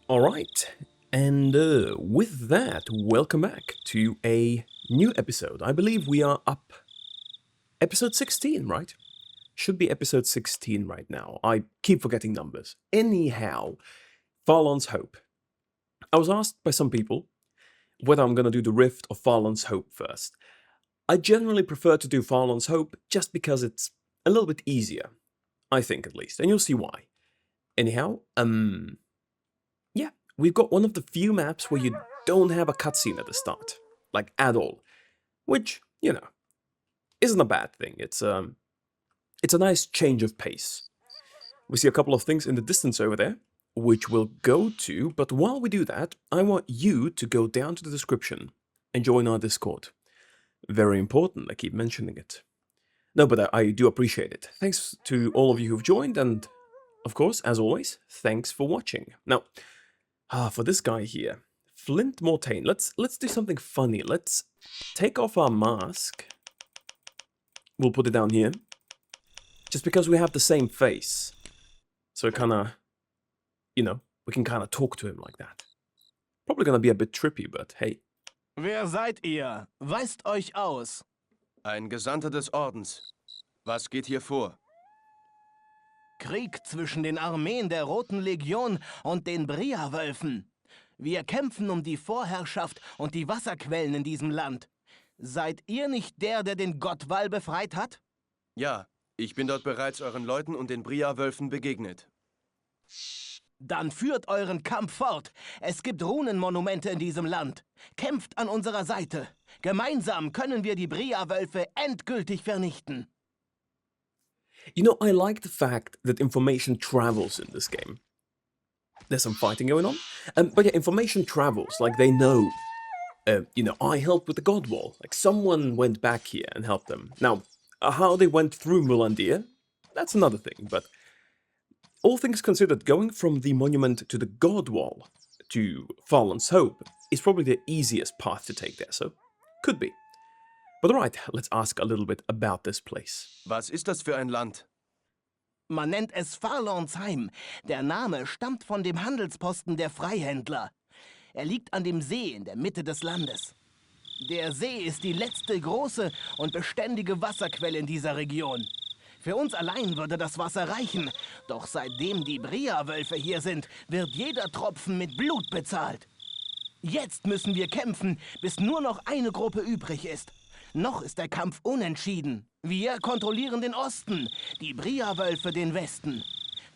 Alright, and with that, welcome back to a new episode. I believe we are up episode 16, right? Should be episode 16 right now. I keep forgetting numbers. Anyhow, Farlon's Hope. I was asked by some people whether I'm going to do the Rift or Farlon's Hope first. I generally prefer to do Farlon's Hope just because it's a little bit easier. I think at least, and you'll see why. Anyhow, yeah, we've got one of the few maps where you don't have a cutscene at the start, like at all, which, you know, isn't a bad thing. It's a nice change of pace. We see a couple of things in the distance over there, which we'll go to, but while we do that, I want you to go down to the description and join our Discord. Very important, I keep mentioning it. No, but I do appreciate it. Thanks to all of you who've joined, and of course, as always, thanks for watching. Now, for this guy here, Flint Mortain, let's do something funny. Let's take off our mask. We'll put it down here. Just because we have the same face. So it kinda, you know, we can kinda talk to him like that. Probably gonna be a bit trippy, but hey. Wer seid ihr? Weist euch aus. Ein Gesandter des Ordens. Was geht hier vor? Krieg zwischen den Armeen der Roten Legion und den Briarwölfen. Wir kämpfen um die Vorherrschaft und die Wasserquellen in diesem Land. Seid ihr nicht der den Gottwall befreit hat? Ja, ich bin dort bereits euren Leuten und den Briarwölfen begegnet. Dann führt euren Kampf fort. Es gibt Runenmonumente in diesem Land. Kämpft an unserer Seite. Gemeinsam können wir die Briarwölfe endgültig vernichten. You know, I like the fact that information travels in this game. There's some fighting going on, but yeah, information travels, like they know, you know, I helped with the God Wall. Like someone went back here and helped them. Now, how they went through Mulandir, that's another thing, but all things considered, going from the monument to the God Wall to Farlon's Hope is probably the easiest path to take there, so could be. But alright, let's ask a little bit about this place. Was ist das für ein Land? Man nennt es Farlorns Heim. Der Name stammt von dem Handelsposten der Freihändler. Er liegt an dem See in der Mitte des Landes. Der See ist die letzte große und beständige Wasserquelle in dieser Region. Für uns allein würde das Wasser reichen, doch seitdem die Briarwölfe hier sind, wird jeder Tropfen mit Blut bezahlt. Jetzt müssen wir kämpfen, bis nur noch eine Gruppe übrig ist. Noch ist der Kampf unentschieden. Wir kontrollieren den Osten, die Briarwölfe den Westen.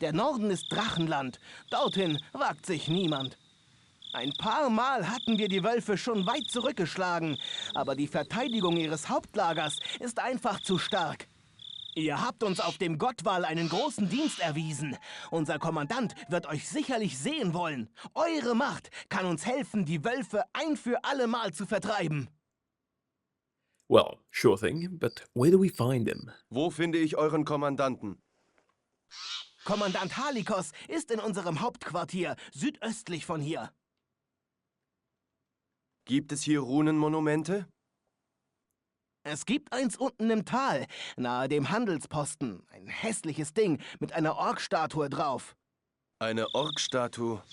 Der Norden ist Drachenland, dorthin wagt sich niemand. Ein paar Mal hatten wir die Wölfe schon weit zurückgeschlagen, aber die Verteidigung ihres Hauptlagers ist einfach zu stark. Ihr habt uns auf dem Gottwall einen großen Dienst erwiesen. Unser Kommandant wird euch sicherlich sehen wollen. Eure Macht kann uns helfen, die Wölfe ein für alle Mal zu vertreiben. Well, sure thing, but where do we find him? Wo finde ich euren Kommandanten? Kommandant Halikos ist in unserem Hauptquartier, südöstlich von hier. Gibt es hier Runenmonumente? Es gibt eins unten im Tal, nahe dem Handelsposten. Ein hässliches Ding mit einer Orkstatue drauf. Eine Orkstatue.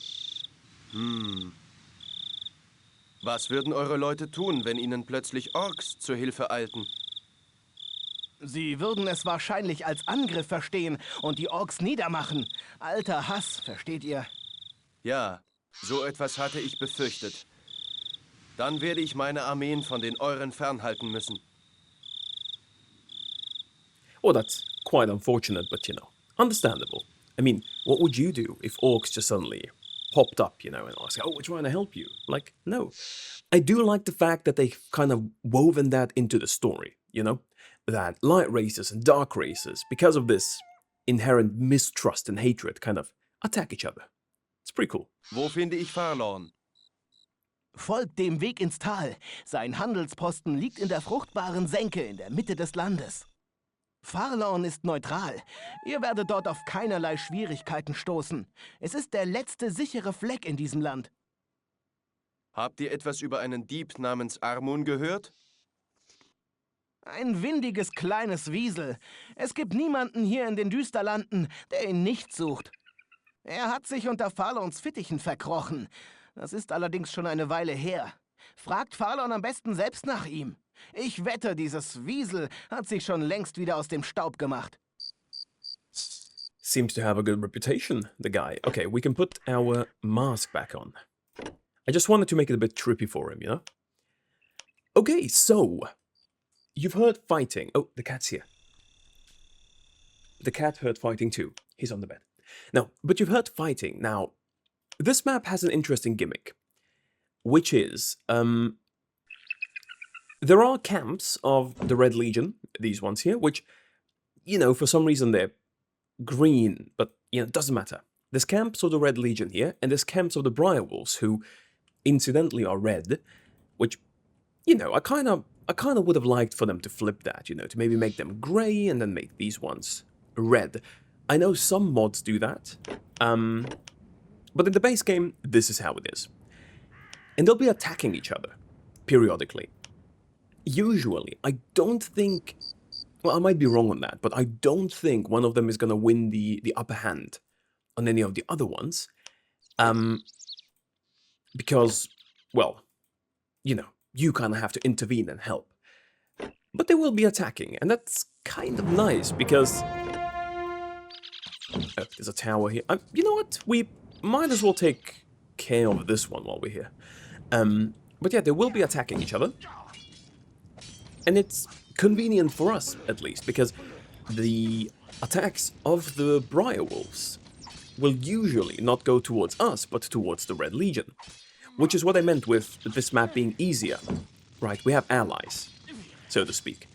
Was würden eure Leute tun, wenn ihnen plötzlich Orks zur Hilfe eilten? Sie würden es wahrscheinlich als Angriff verstehen und die Orks niedermachen. Alter Hass, versteht ihr? Ja, so etwas hatte ich befürchtet. Dann werde ich meine Armeen von den euren fernhalten müssen. Well, that's quite unfortunate, but you know, understandable. I mean, what would you do if orcs just suddenly popped up, you know, and asked, oh, we're trying to help you? Like, no. I do like the fact that they've kind of woven that into the story, you know? That light races and dark races, because of this inherent mistrust and hatred, kind of attack each other. It's pretty cool. Wo finde ich Farlorn? Folgt dem Weg ins Tal. Sein Handelsposten liegt in der fruchtbaren Senke in der Mitte des Landes. Farlorn ist neutral. Ihr werdet dort auf keinerlei Schwierigkeiten stoßen. Es ist der letzte sichere Fleck in diesem Land. Habt ihr etwas über einen Dieb namens Armun gehört? Ein windiges kleines Wiesel. Es gibt niemanden hier in den Düsterlanden, der ihn nicht sucht. Er hat sich unter Farlorns Fittichen verkrochen. Das ist allerdings schon eine Weile her. Fragt Farlorn am besten selbst nach ihm. Ich wette, dieses Wiesel hat sich schon längst wieder aus dem Staub gemacht. Seems to have a good reputation, the guy. Okay, we can put our mask back on. I just wanted to make it a bit trippy for him, you know? Okay, so... You've heard fighting. Oh, the cat's here. The cat heard fighting too. He's on the bed. Now, but you've heard fighting. Now, this map has an interesting gimmick. Which is... there are camps of the Red Legion, these ones here, which, you know, for some reason they're green, but, you know, it doesn't matter. There's camps of the Red Legion here, and there's camps of the Briarwolves, who, incidentally, are red, which, you know, I kind of would have liked for them to flip that, you know, to maybe make them grey and then make these ones red. I know some mods do that, but in the base game, this is how it is. And they'll be attacking each other, periodically. Usually, I don't think... Well, I might be wrong on that, but I don't think one of them is going to win the upper hand on any of the other ones. Because, well, you know, you kind of have to intervene and help. But they will be attacking, and that's kind of nice, because... Oh, there's a tower here. You know what? We might as well take care of this one while we're here. But yeah, they will be attacking each other. And it's convenient for us, at least, because the attacks of the Briarwolves will usually not go towards us, but towards the Red Legion. Which is what I meant with this map being easier. Right, we have allies, so to speak.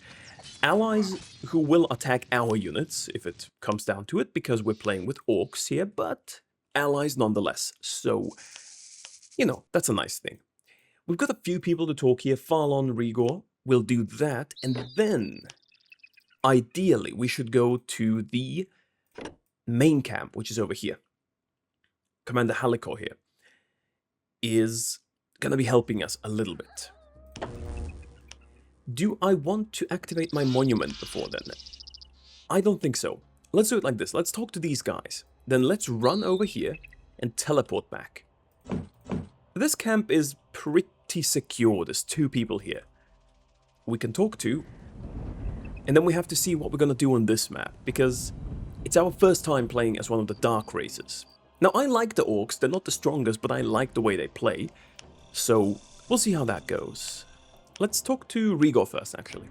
Allies who will attack our units, if it comes down to it, because we're playing with orcs here, but allies nonetheless. So, you know, that's a nice thing. We've got a few people to talk here. Farlon, Rigor. We'll do that, and then, ideally, we should go to the main camp, which is over here. Commander Halikor here is going to be helping us a little bit. Do I want to activate my monument before then? I don't think so. Let's do it like this. Let's talk to these guys. Then let's run over here and teleport back. This camp is pretty secure. There's 2 people here we can talk to, and then we have to see what we're going to do on this map, because it's our first time playing as one of the dark races. Now, I like the orcs, they're not the strongest, but I like the way they play, so we'll see how that goes. Let's talk to Rigor first, actually.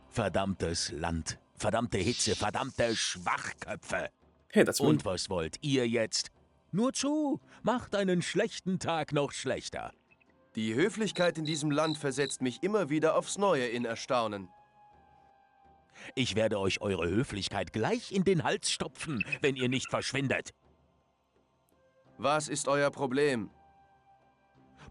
Verdammtes Land, verdammte Hitze, verdammte Schwachköpfe. Hey, that's one. Und was wollt ihr jetzt? Nur zu, macht einen schlechten Tag noch schlechter. Die Höflichkeit in diesem Land versetzt mich immer wieder aufs Neue in Erstaunen. Ich werde euch eure Höflichkeit gleich in den Hals stopfen, wenn ihr nicht verschwindet. Was ist euer Problem?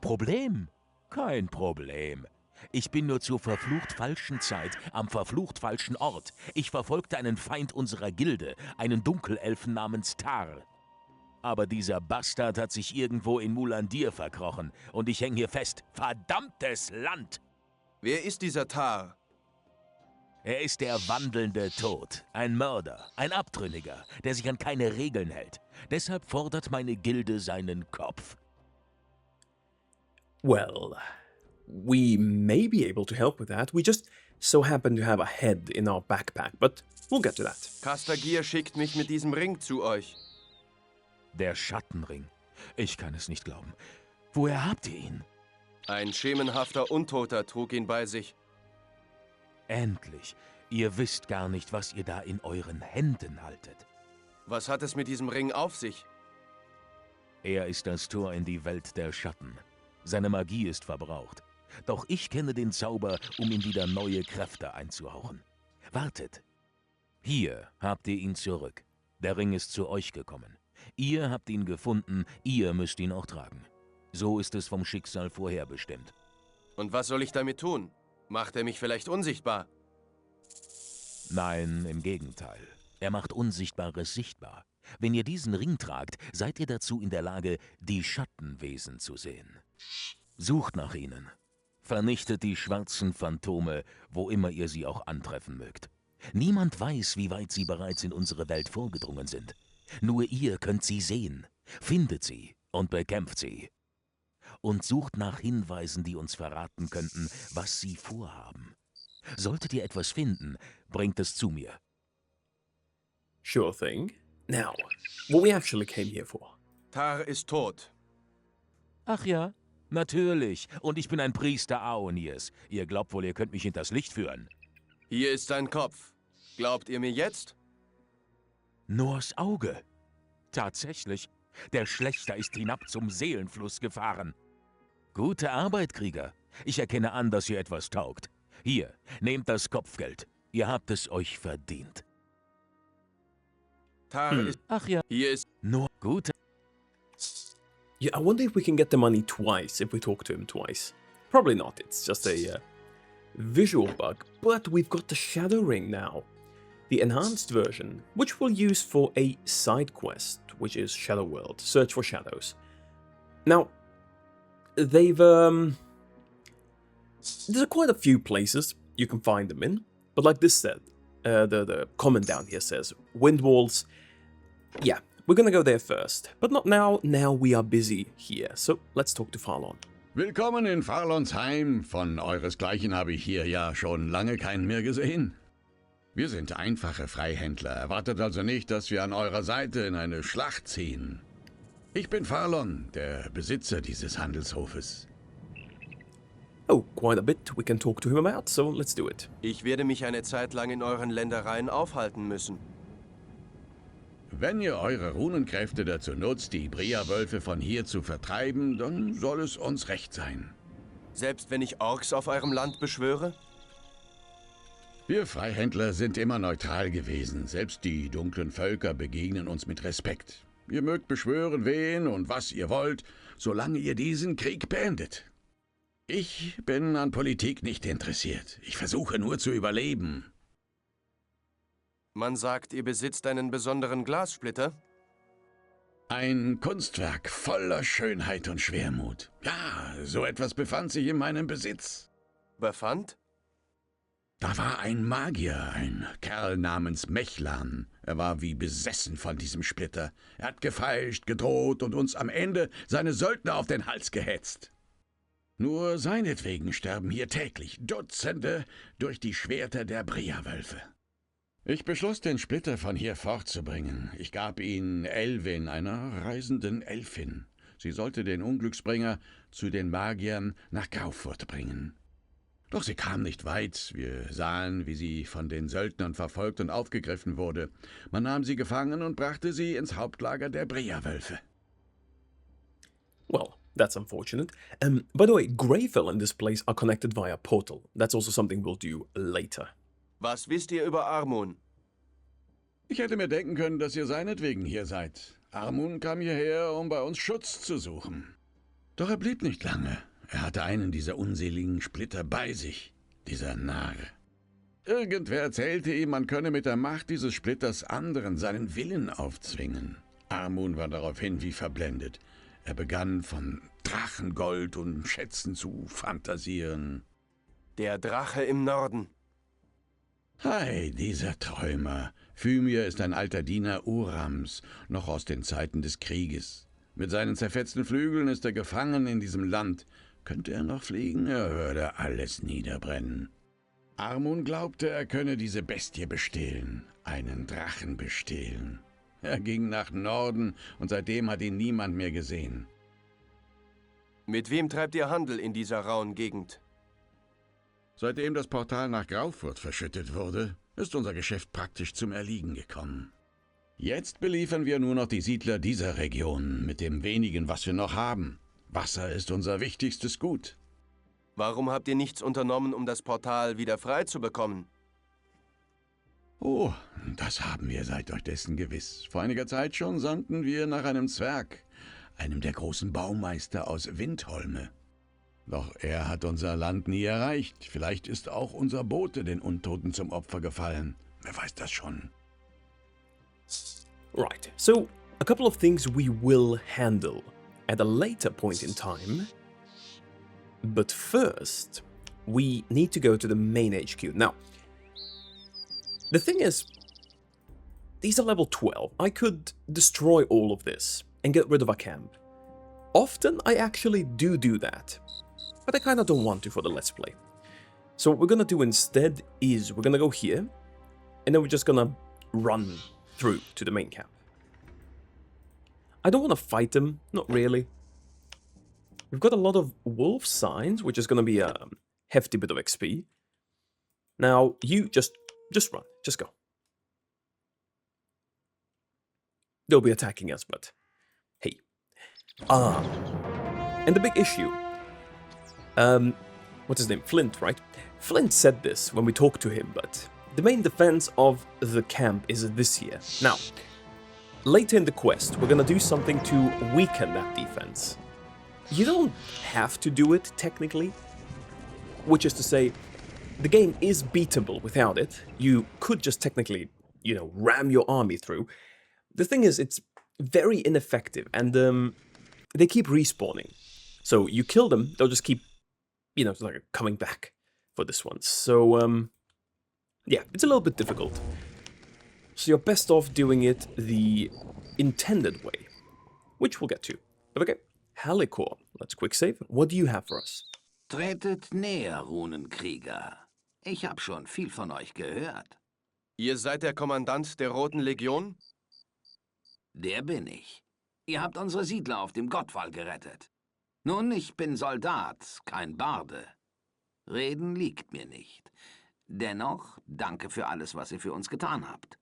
Problem? Kein Problem. Ich bin nur zur verflucht falschen Zeit am verflucht falschen Ort. Ich verfolgte einen Feind unserer Gilde, einen Dunkelelfen namens Tar. Aber dieser Bastard hat sich irgendwo in Mulandir verkrochen und ich hänge hier fest. Verdammtes Land! Wer ist dieser Tar? Er ist der wandelnde Tod. Ein Mörder, ein Abtrünniger, der sich an keine Regeln hält. Deshalb fordert meine Gilde seinen Kopf. Well, we may be able to help with that. We just so happen to have a head in our backpack, but we'll get to that. Kastagir schickt mich mit diesem Ring zu euch. Der Schattenring. Ich kann es nicht glauben. Woher habt ihr ihn? Ein schemenhafter Untoter trug ihn bei sich. Endlich. Ihr wisst gar nicht, was ihr da in euren Händen haltet. Was hat es mit diesem Ring auf sich? Er ist das Tor in die Welt der Schatten. Seine Magie ist verbraucht. Doch ich kenne den Zauber, um ihm wieder neue Kräfte einzuhauchen. Wartet. Hier habt ihr ihn zurück. Der Ring ist zu euch gekommen. Ihr habt ihn gefunden, ihr müsst ihn auch tragen. So ist es vom Schicksal vorherbestimmt. Und was soll ich damit tun? Macht er mich vielleicht unsichtbar? Nein, im Gegenteil. Er macht Unsichtbares sichtbar. Wenn ihr diesen Ring tragt, seid ihr dazu in der Lage, die Schattenwesen zu sehen. Sucht nach ihnen. Vernichtet die schwarzen Phantome, wo immer ihr sie auch antreffen mögt. Niemand weiß, wie weit sie bereits in unsere Welt vorgedrungen sind. Nur ihr könnt sie sehen. Findet sie und bekämpft sie. Und sucht nach Hinweisen, die uns verraten könnten, was sie vorhaben. Solltet ihr etwas finden, bringt es zu mir. Sure thing. Now, what we actually came here for. Tar ist tot. Ach ja, natürlich. Und ich bin ein Priester Aonirs. Ihr glaubt wohl, ihr könnt mich hinters Licht führen. Hier ist sein Kopf. Glaubt ihr mir jetzt? Nors Auge. Tatsächlich. Der Schlächter ist hinab zum Seelenfluss gefahren. Gute Arbeit, Krieger. Ich erkenne an, dass ihr etwas taugt. Hier, nehmt das Kopfgeld. Ihr habt es euch verdient. Tar ist... Ach ja. Hier ist... Nur gute... Yeah, I wonder if we can get the money twice if we talk to him twice. Probably not, it's just a visual bug. But we've got the Shadow Ring now. The enhanced version, which we'll use for a side quest, which is Shadow World, Search for Shadows. Now, they've, there's quite a few places you can find them in, but like this said, the comment down here says, Wind Walls, yeah, we're gonna go there first, but not now, now we are busy here, so let's talk to Farlorn. Willkommen in Farlons Heim, von euresgleichen habe ich hier ja schon lange keinen mehr gesehen. Wir sind einfache Freihändler, erwartet also nicht, dass wir an eurer Seite in eine Schlacht ziehen. Ich bin Farlon, der Besitzer dieses Handelshofes. Oh, quite a bit we can talk to him about, so let's do it. Ich werde mich eine Zeit lang in euren Ländereien aufhalten müssen. Wenn ihr eure Runenkräfte dazu nutzt, die Briarwölfe von hier zu vertreiben, dann soll es uns recht sein. Selbst wenn ich Orks auf eurem Land beschwöre? Wir Freihändler sind immer neutral gewesen. Selbst die dunklen Völker begegnen uns mit Respekt. Ihr mögt beschwören, wen und was ihr wollt, solange ihr diesen Krieg beendet. Ich bin an Politik nicht interessiert. Ich versuche nur zu überleben. Man sagt, ihr besitzt einen besonderen Glassplitter? Ein Kunstwerk voller Schönheit und Schwermut. Ja, so etwas befand sich in meinem Besitz. Befand? Da war ein Magier, ein Kerl namens Mechlan. Er war wie besessen von diesem Splitter. Er hat gefeilscht, gedroht und uns am Ende seine Söldner auf den Hals gehetzt. Nur seinetwegen sterben hier täglich Dutzende durch die Schwerter der Briarwölfe. Ich beschloss, den Splitter von hier fortzubringen. Ich gab ihn Elwin, einer reisenden Elfin. Sie sollte den Unglücksbringer zu den Magiern nach Graufurt bringen. Doch sie kam nicht weit. Wir sahen, wie sie von den Söldnern verfolgt und aufgegriffen wurde. Man nahm sie gefangen und brachte sie ins Hauptlager der Briarwölfe. Well, that's unfortunate. By the way, Greyfell and this place are connected via portal. That's also something we'll do later. Was wisst ihr über Armun? Ich hätte mir denken können, dass ihr seinetwegen hier seid. Armun kam hierher, um bei uns Schutz zu suchen. Doch er blieb nicht lange. Er hatte einen dieser unseligen Splitter bei sich, dieser Narr. Irgendwer erzählte ihm, man könne mit der Macht dieses Splitters anderen seinen Willen aufzwingen. Armun war daraufhin wie verblendet. Er begann von Drachengold und Schätzen zu fantasieren. Der Drache im Norden. Hey, dieser Träumer. Fymir ist ein alter Diener Urams, noch aus den Zeiten des Krieges. Mit seinen zerfetzten Flügeln ist er gefangen in diesem Land. Könnte er noch fliegen, er würde alles niederbrennen. Armun glaubte, er könne diese Bestie bestehlen, einen Drachen bestehlen. Er ging nach Norden und seitdem hat ihn niemand mehr gesehen. Mit wem treibt ihr Handel in dieser rauen Gegend? Seitdem das Portal nach Graufurt verschüttet wurde, ist unser Geschäft praktisch zum Erliegen gekommen. Jetzt beliefern wir nur noch die Siedler dieser Region mit dem wenigen, was wir noch haben. Wasser ist unser wichtigstes Gut. Warum habt ihr nichts unternommen, um das Portal wieder frei zu bekommen? Oh, das haben wir seid euch dessen gewiss. Vor einiger Zeit schon sandten wir nach einem Zwerg, einem der großen Baumeister aus Windholme. Doch er hat unser Land nie erreicht. Vielleicht ist auch unser Bote den Untoten zum Opfer gefallen. Wer weiß das schon? Right, so a couple of things we will handle at a later point in time. But first, we need to go to the main HQ. Now, the thing is, these are level 12. I could destroy all of this and get rid of a camp. Often I actually do that, but I kind of don't want to for the Let's Play. So what we're gonna do instead is we're gonna go here, and then we're just gonna run through to the main camp. I don't want to fight them, not really. We've got a lot of wolf signs, which is gonna be a hefty bit of XP. Now, you just run, just go. They'll be attacking us, but hey. And the big issue, what's his name? Flint, right? Flint said this when we talked to him, but the main defense of the camp is this here. Now, later in the quest, we're gonna do something to weaken that defense. You don't have to do it, technically, which is to say, the game is beatable without it. You could just technically, you know, ram your army through. The thing is, it's very ineffective, and they keep respawning. So you kill them, they'll just keep, you know, like coming back for this one. So, yeah, it's a little bit difficult. So you're best off doing it the intended way, which we'll get to. But okay, Halicor, let's quick save. What do you have for us? Tretet näher, Runenkrieger. Ich hab schon viel von euch gehört. Ihr seid der Kommandant der Roten Legion? Der bin ich. Ihr habt unsere Siedler auf dem Gottwall gerettet. Nun, ich bin Soldat, kein Barde. Reden liegt mir nicht. Dennoch, danke für alles, was ihr für uns getan habt.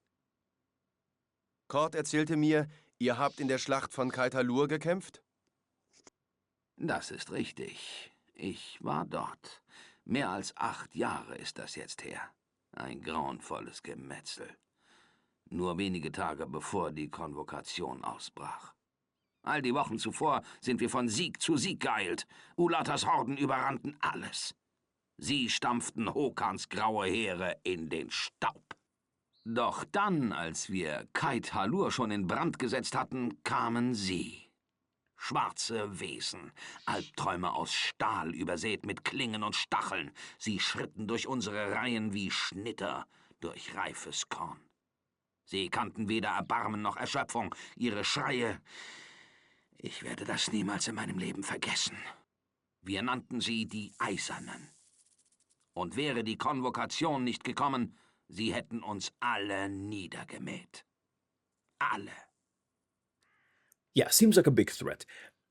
Kord erzählte mir, ihr habt in der Schlacht von Kaitalur gekämpft? Das ist richtig. Ich war dort. Mehr als 8 Jahre ist das jetzt her. Ein grauenvolles Gemetzel. Nur wenige Tage bevor die Konvokation ausbrach. All die Wochen zuvor sind wir von Sieg zu Sieg geeilt. Ulatas Horden überrannten alles. Sie stampften Hokans graue Heere in den Staub. Doch dann, als wir Kait Halur schon in Brand gesetzt hatten, kamen sie. Schwarze Wesen, Albträume aus Stahl, übersät mit Klingen und Stacheln. Sie schritten durch unsere Reihen wie Schnitter durch reifes Korn. Sie kannten weder Erbarmen noch Erschöpfung. Ihre Schreie... Ich werde das niemals in meinem Leben vergessen. Wir nannten sie die Eisernen. Und wäre die Konvokation nicht gekommen, sie hätten uns alle niedergemäht. Alle. Yeah, seems like a big threat.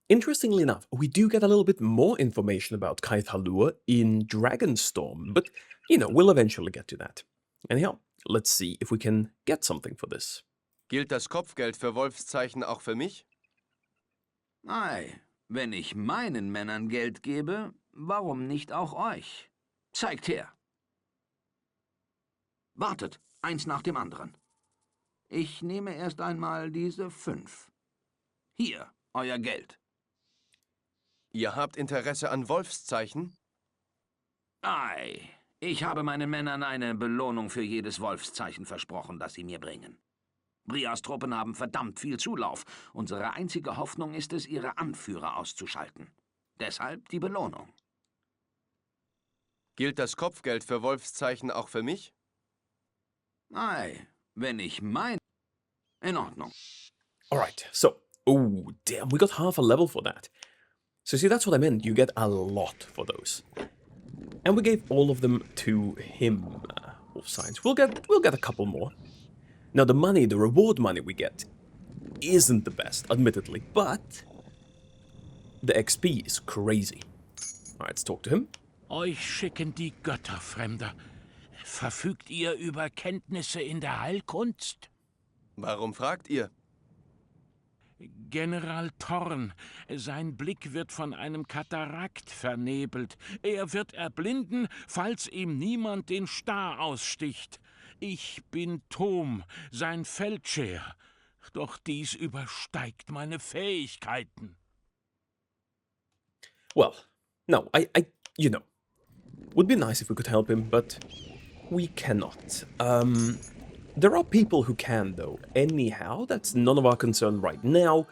Interestingly enough, we do get a little bit more information about Kait Halur in Dragonstorm, but, you know, we'll eventually get to that. Anyhow, let's see if we can get something for this. Gilt das Kopfgeld für Wolfszeichen auch für mich? Ei, wenn ich meinen Männern Geld gebe, warum nicht auch euch? Zeigt her. Wartet, eins nach dem anderen. Ich nehme erst einmal diese 5. Hier, euer Geld. Ihr habt Interesse an Wolfszeichen? Ei, ich habe meinen Männern eine Belohnung für jedes Wolfszeichen versprochen, das sie mir bringen. Brias Truppen haben verdammt viel Zulauf. Unsere einzige Hoffnung ist es, ihre Anführer auszuschalten. Deshalb die Belohnung. Gilt das Kopfgeld für Wolfszeichen auch für mich? Ei, wenn ich mein... In Ordnung. Alright, so, oh, damn, we got half a level for that. So see, that's what I meant, you get a lot for those. And we gave all of them to him, Wolf Signs. We'll get a couple more. Now the money, the reward money we get, isn't the best, admittedly, but the XP is crazy. Alright, let's talk to him. Euch schicken die Götter, Fremder. Verfügt ihr über Kenntnisse in der Heilkunst? Warum fragt ihr? General Thorn, sein Blick wird von einem Katarakt vernebelt. Er wird erblinden, falls ihm niemand den Star aussticht. Ich bin Tom, sein Feldscheer. Doch dies übersteigt meine Fähigkeiten. Well, no, you know, would be nice if we could help him, but we cannot. There are people who can, though. Anyhow, that's none of our concern right now.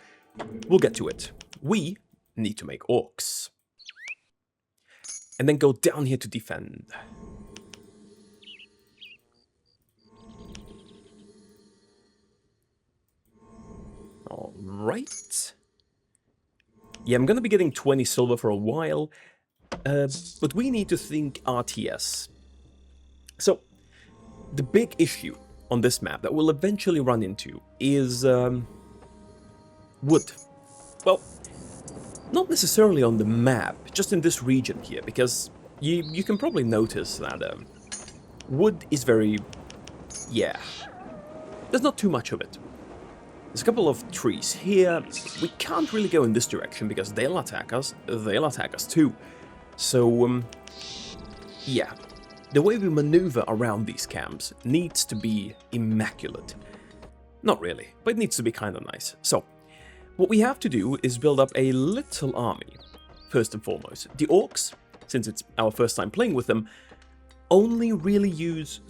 We'll get to it. We need to make orcs. And then go down here to defend. Alright. Yeah, I'm gonna be getting 20 silver for a while, but we need to think RTS. So, the big issue on this map that we'll eventually run into is wood. Well, not necessarily on the map, just in this region here, because you can probably notice that wood is very... yeah, there's not too much of it. There's a couple of trees here. We can't really go in this direction because they'll attack us too. So, yeah. The way we maneuver around these camps needs to be immaculate. Not really, but it needs to be kind of nice. So, what we have to do is build up a little army, first and foremost. The orcs, since it's our first time playing with them, only really use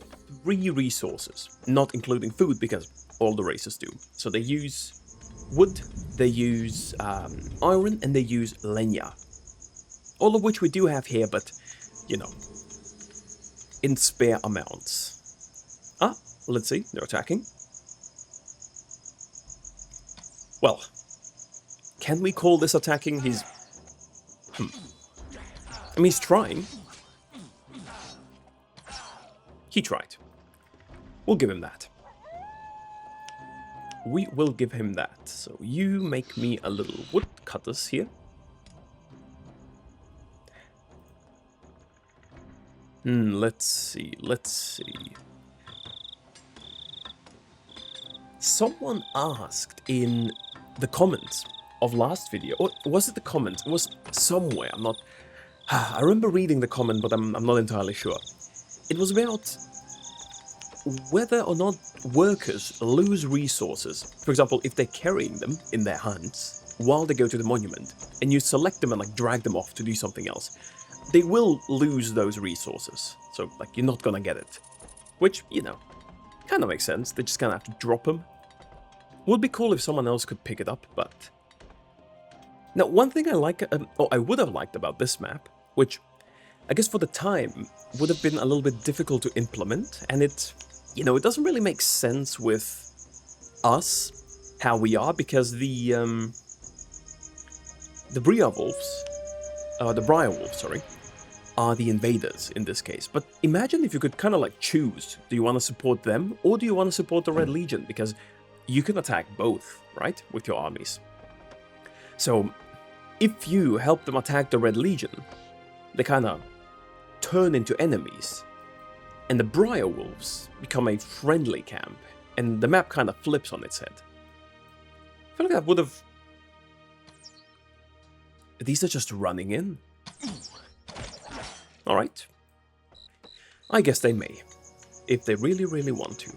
3 resources, not including food, because all the races do. So they use wood, they use iron, and they use leña. All of which we do have here, but, you know, in spare amounts. Ah, let's see, they're attacking. Well, can we call this attacking? He's... I mean, he's trying. He tried. We'll give him that. We will give him that. So you make me a little woodcutters here. Let's see. Someone asked in the comments of last video, or was it the comments? It was somewhere, I'm not... I remember reading the comment, but I'm not entirely sure. It was about whether or not workers lose resources. For example, if they're carrying them in their hands while they go to the monument, and you select them and like drag them off to do something else, they will lose those resources. So like you're not gonna get it. Which, you know, kind of makes sense. They just kind of have to drop them. Would be cool if someone else could pick it up, but... Now, one thing I like, or I would have liked about this map, which I guess for the time would have been a little bit difficult to implement, and it, you know, it doesn't really make sense with us, how we are, because the Briarwolves, sorry, are the invaders in this case. But imagine if you could kind of like choose, do you want to support them, or do you want to support the Red Legion? Because you can attack both, right, with your armies. So, if you help them attack the Red Legion, they kind of turn into enemies, and the Briarwolves become a friendly camp, and the map kind of flips on its head. I feel like that would have... These are just running in. Alright. I guess they may, if they really, really want to.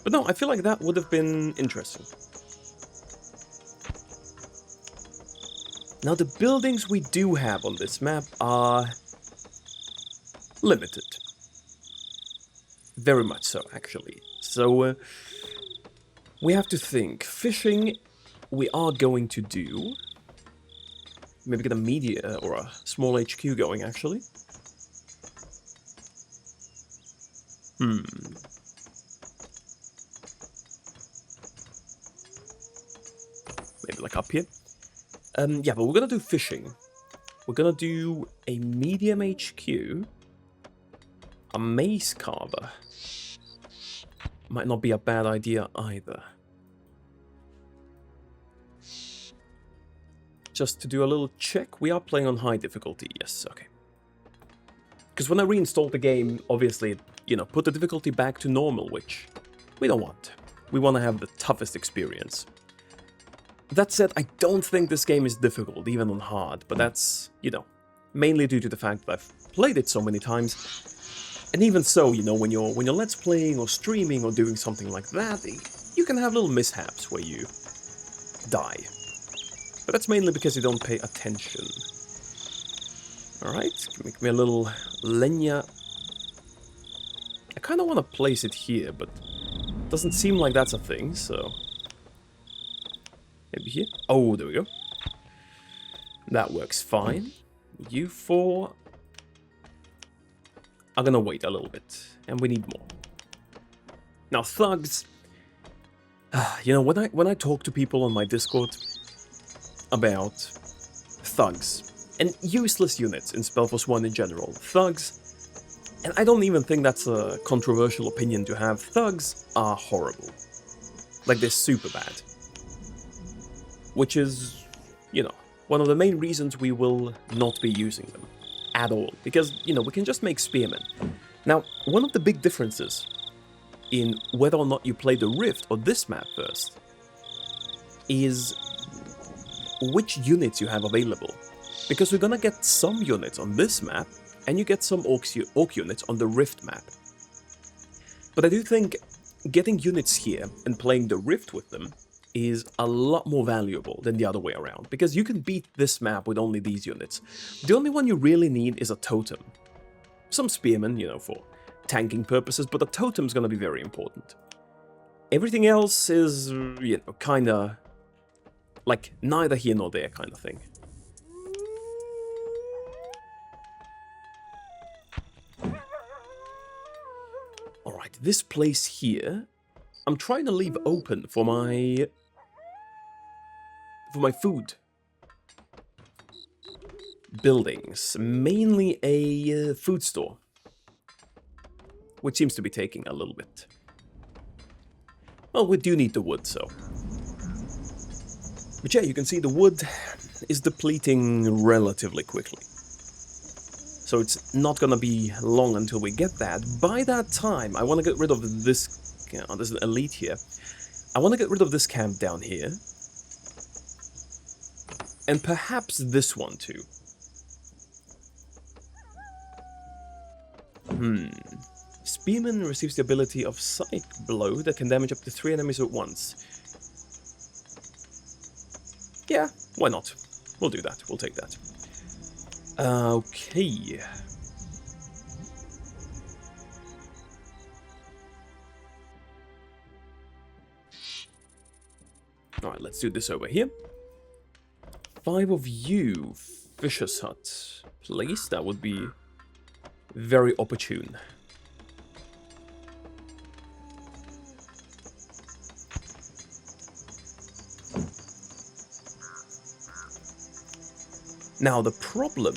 But no, I feel like that would have been interesting. Now, the buildings we do have on this map are limited. Very much so, actually. So, we have to think. Fishing, we are going to do. Maybe get a media or a small HQ going, actually. Maybe like up here. Yeah, but we're gonna do fishing. We're gonna do a medium HQ. A mace carver. Might not be a bad idea either. Just to do a little check, we are playing on high difficulty, yes, okay. Because when I reinstalled the game, obviously, you know, put the difficulty back to normal, which we don't want. We want to have the toughest experience. That said, I don't think this game is difficult, even on hard, but that's, you know, mainly due to the fact that I've played it so many times. And even so, you know, when you're let's playing or streaming or doing something like that, you can have little mishaps where you die. But that's mainly because you don't pay attention. Alright, make me a little leña. I kind of want to place it here, but it doesn't seem like that's a thing, so... Maybe here? Oh, there we go. That works fine. You four are gonna wait a little bit, and we need more. Now, thugs, You know, when I talk to people on my Discord about thugs and useless units in SpellForce 1 in general, thugs, and I don't even think that's a controversial opinion to have, thugs are horrible. Like, they're super bad. Which is, you know, one of the main reasons we will not be using them at all. Because, you know, we can just make spearmen. Now, one of the big differences in whether or not you play the Rift or this map first is which units you have available. Because we're gonna get some units on this map, and you get some Orc units on the Rift map. But I do think getting units here and playing the Rift with them is a lot more valuable than the other way around, because you can beat this map with only these units. The only one you really need is a totem. Some spearmen, you know, for tanking purposes, but a totem's gonna be very important. Everything else is, you know, kinda like neither here nor there kind of thing. Alright, this place here, I'm trying to leave open for my food. Buildings, mainly a food store, which seems to be taking a little bit. Well, we do need the wood, so. But yeah, you can see the wood is depleting relatively quickly. So it's not gonna be long until we get that. By that time, I want to get rid of this. There's an elite here. I want to get rid of this camp down here. And perhaps this one too. Spearman receives the ability of Psych Blow that can damage up to 3 enemies at once. Yeah, why not? We'll do that. We'll take that. Okay. Alright, let's do this over here. 5 of you, Fisher's Hut. Please, that would be very opportune. Now, the problem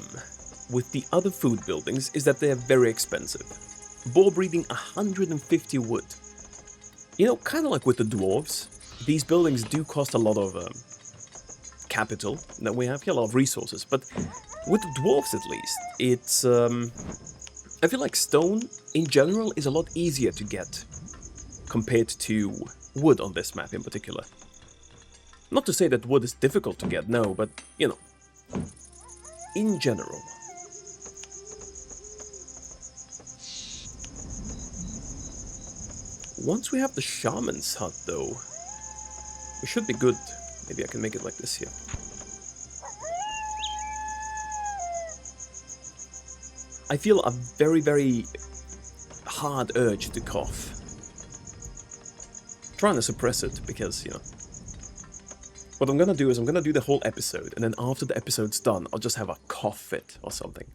with the other food buildings is that they are very expensive. Boar breeding 150 wood. You know, kind of like with the dwarves, these buildings do cost a lot of capital that we have here, a lot of resources, but with the dwarves at least, it's I feel like stone in general is a lot easier to get compared to wood on this map in particular. Not to say that wood is difficult to get, no, but you know, in general. Once we have the shaman's hut though, we should be good. Maybe I can make it like this here. I feel a very, very hard urge to cough. I'm trying to suppress it because, you know, what I'm gonna do is I'm gonna do the whole episode, and then after the episode's done, I'll just have a cough fit or something.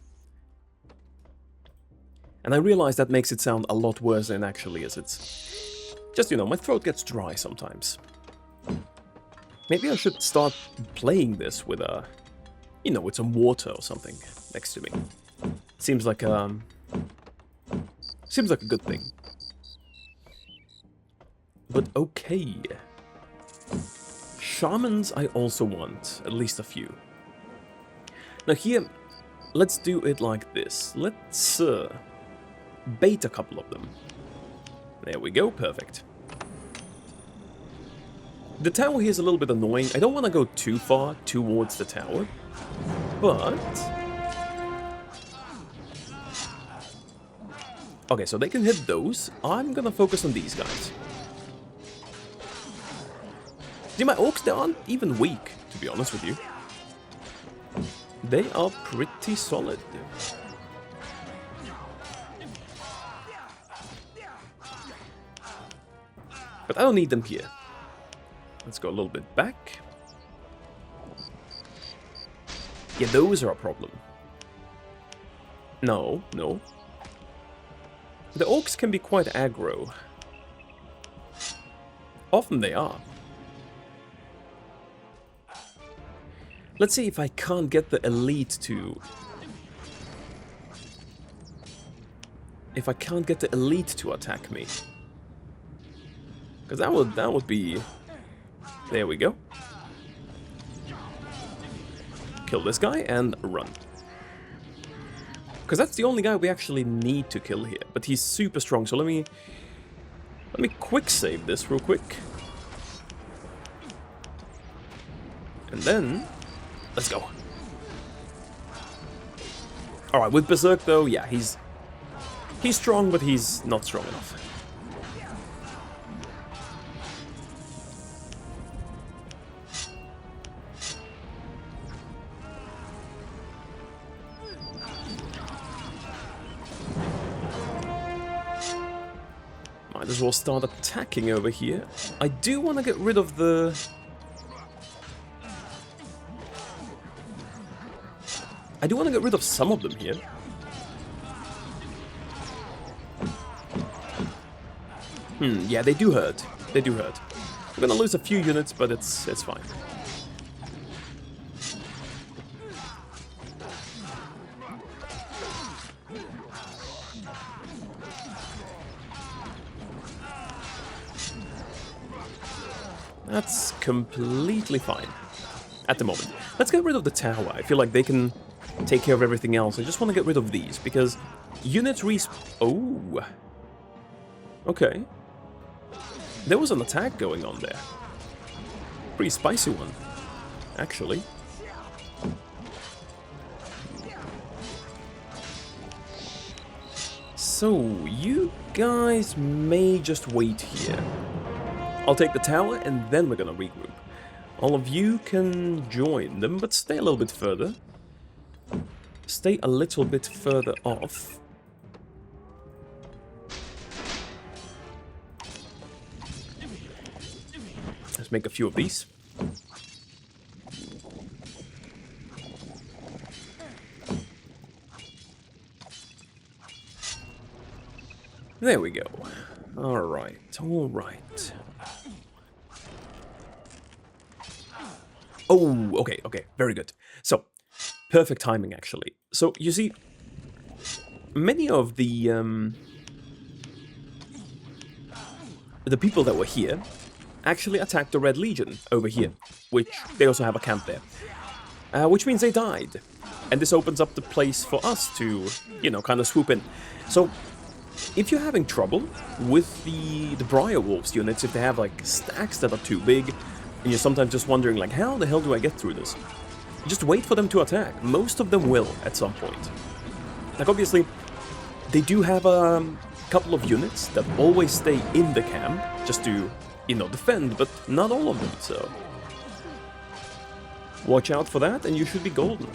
And I realize that makes it sound a lot worse than it actually is. It's just, you know, my throat gets dry sometimes. Maybe I should start playing this with a, you know, with some water or something next to me. Seems like a good thing. But okay. Shamans I also want, at least a few. Now here, let's do it like this. Let's bait a couple of them. There we go, perfect. The tower here is a little bit annoying. I don't want to go too far towards the tower, but... okay, so they can hit those. I'm gonna focus on these guys. See, my orcs, they aren't even weak, to be honest with you. They are pretty solid. But I don't need them here. Let's go a little bit back. Yeah, those are a problem. No, no. The orcs can be quite aggro. Often they are. Let's see if I can't get the elite to... If I can't get the elite to attack me. Because that would be... There we go. Kill this guy and run. Because that's the only guy we actually need to kill here. But he's super strong, so let me quick save this real quick. And then, let's go. Alright, with Berserk though, yeah, he's strong, but he's not strong enough. Might as well start attacking over here. I do want to get rid of the... I do want to get rid of some of them here. Yeah, they do hurt. They do hurt. We're gonna lose a few units, but it's fine. That's completely fine at the moment. Let's get rid of the tower. I feel like they can take care of everything else. I just want to get rid of these because units Oh. Okay. There was an attack going on there. Pretty spicy one, actually. So, you guys may just wait here. I'll take the tower and then we're gonna regroup. All of you can join them, but stay a little bit further. Stay a little bit further off. Let's make a few of these. There we go. Alright, alright. Oh, okay, very good. So, perfect timing actually. So, you see, many of the people that were here actually attacked the Red Legion over here, which they also have a camp there. Which means they died. And this opens up the place for us to, you know, kind of swoop in. So, if you're having trouble with the Briarwolves units, if they have like stacks that are too big, and you're sometimes just wondering like, how the hell do I get through this? Just wait for them to attack. Most of them will at some point. Like obviously, they do have a couple of units that always stay in the camp, just to, you know, defend, but not all of them, so... Watch out for that, and you should be golden.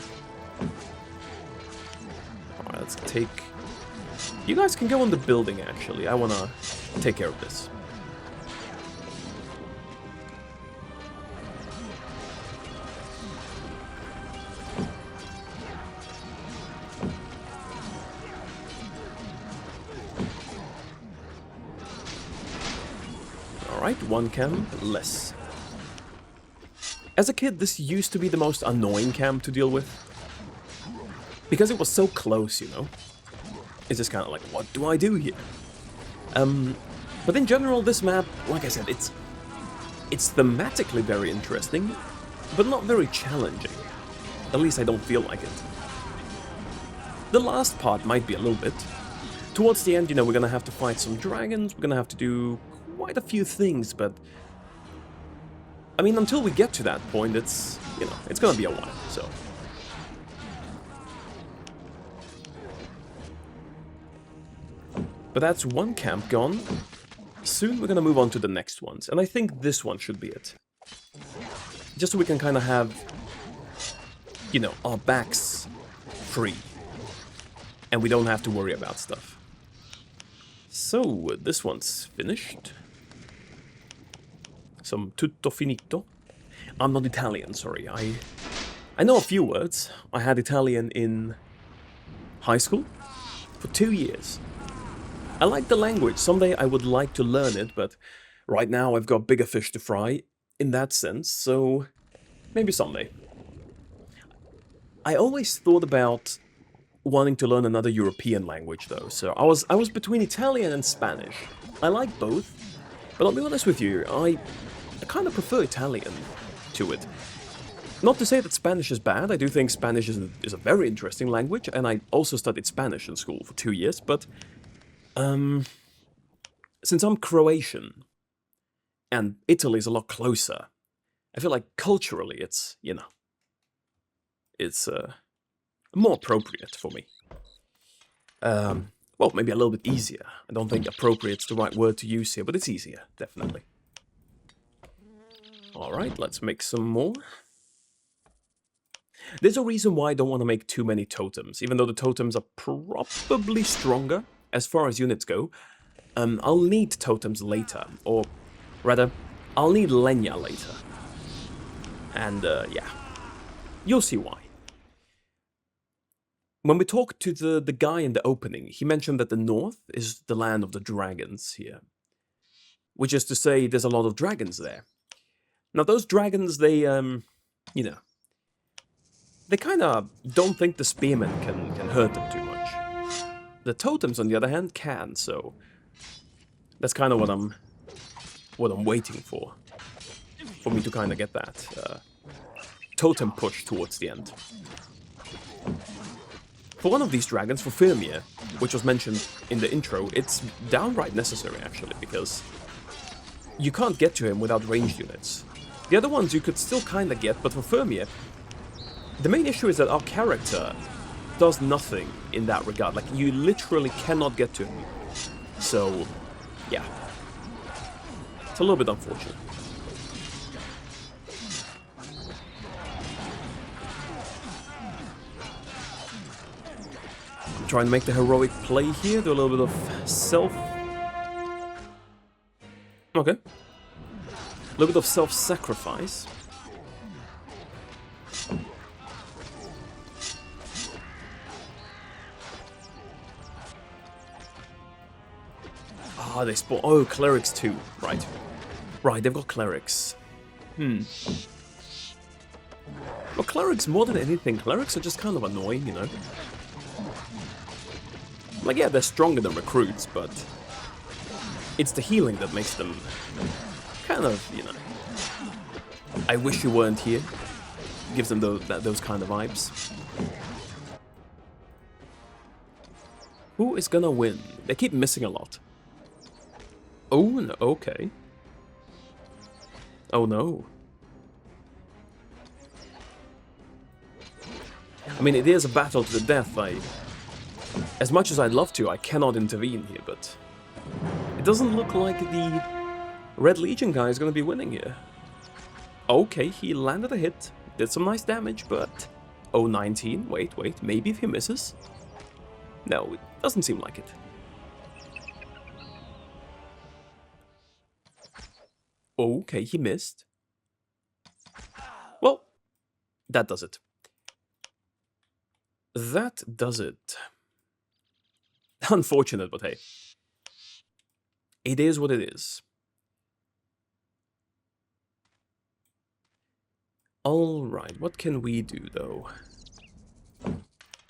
Alright, let's take... You guys can go on the building, actually. I wanna take care of this. Alright, one camp less. As a kid, this used to be the most annoying camp to deal with. Because it was so close, you know. It's just kind of like, what do I do here? But in general, this map, like I said, it's thematically very interesting, but not very challenging. At least I don't feel like it. The last part might be a little bit. Towards the end, you know, we're gonna have to fight some dragons, we're gonna have to do quite a few things, but... I mean, until we get to that point, it's, you know, it's gonna be a while, so... But that's one camp gone. Soon we're gonna move on to the next ones, and I think this one should be it. Just so we can kind of have, you know, our backs free. And we don't have to worry about stuff. So, this one's finished. Some tutto finito. I'm not Italian, sorry. I know a few words. I had Italian in high school for 2 years. I like the language. Someday I would like to learn it, but right now I've got bigger fish to fry in that sense, so maybe someday. I always thought about wanting to learn another European language though, so I was between Italian and Spanish. I like both, but I'll be honest with you, I kind of prefer Italian to it. Not to say that Spanish is bad, I do think Spanish is a very interesting language, and I also studied Spanish in school for 2 years, but since I'm Croatian, and Italy's a lot closer, I feel like culturally it's, you know, it's more appropriate for me. Well, maybe a little bit easier. I don't think appropriate's the right word to use here, but it's easier, definitely. Alright, let's make some more. There's a reason why I don't want to make too many totems, even though the totems are probably stronger as far as units go. I'll need totems later, or rather, I'll need Lenya later. And, yeah, you'll see why. When we talked to the guy in the opening, he mentioned that the north is the land of the dragons here. Which is to say, there's a lot of dragons there. Now, those dragons, they, you know, they kind of don't think the spearmen can hurt them too much. The totems, on the other hand, can, so that's kind of what I'm waiting for me to kind of get that totem push towards the end. For one of these dragons, for Firmir, which was mentioned in the intro, it's downright necessary, actually, because you can't get to him without ranged units. The other ones you could still kind of get, but for Firmir, the main issue is that our character does nothing in that regard. Like, you literally cannot get to him. So, yeah. It's a little bit unfortunate. I'm trying to make the heroic play here, do a little bit of self... Okay. A little bit of self-sacrifice. Ah, they spawn. Oh, clerics too. Right. Right, they've got clerics. Well, clerics, more than anything, clerics are just kind of annoying, you know? Like, yeah, they're stronger than recruits, but it's the healing that makes them kind of, you know... I wish you weren't here. Gives them those kind of vibes. Who is gonna win? They keep missing a lot. Oh, no, okay. Oh, no. I mean, it is a battle to the death. As much as I'd love to, I cannot intervene here, but... It doesn't look like the Red Legion guy is going to be winning here. Okay, he landed a hit, did some nice damage, but... Oh, 19. Wait, maybe if he misses? No, it doesn't seem like it. Okay, he missed. Well, that does it. That does it. Unfortunate, but hey. It is what it is. Alright, what can we do, though?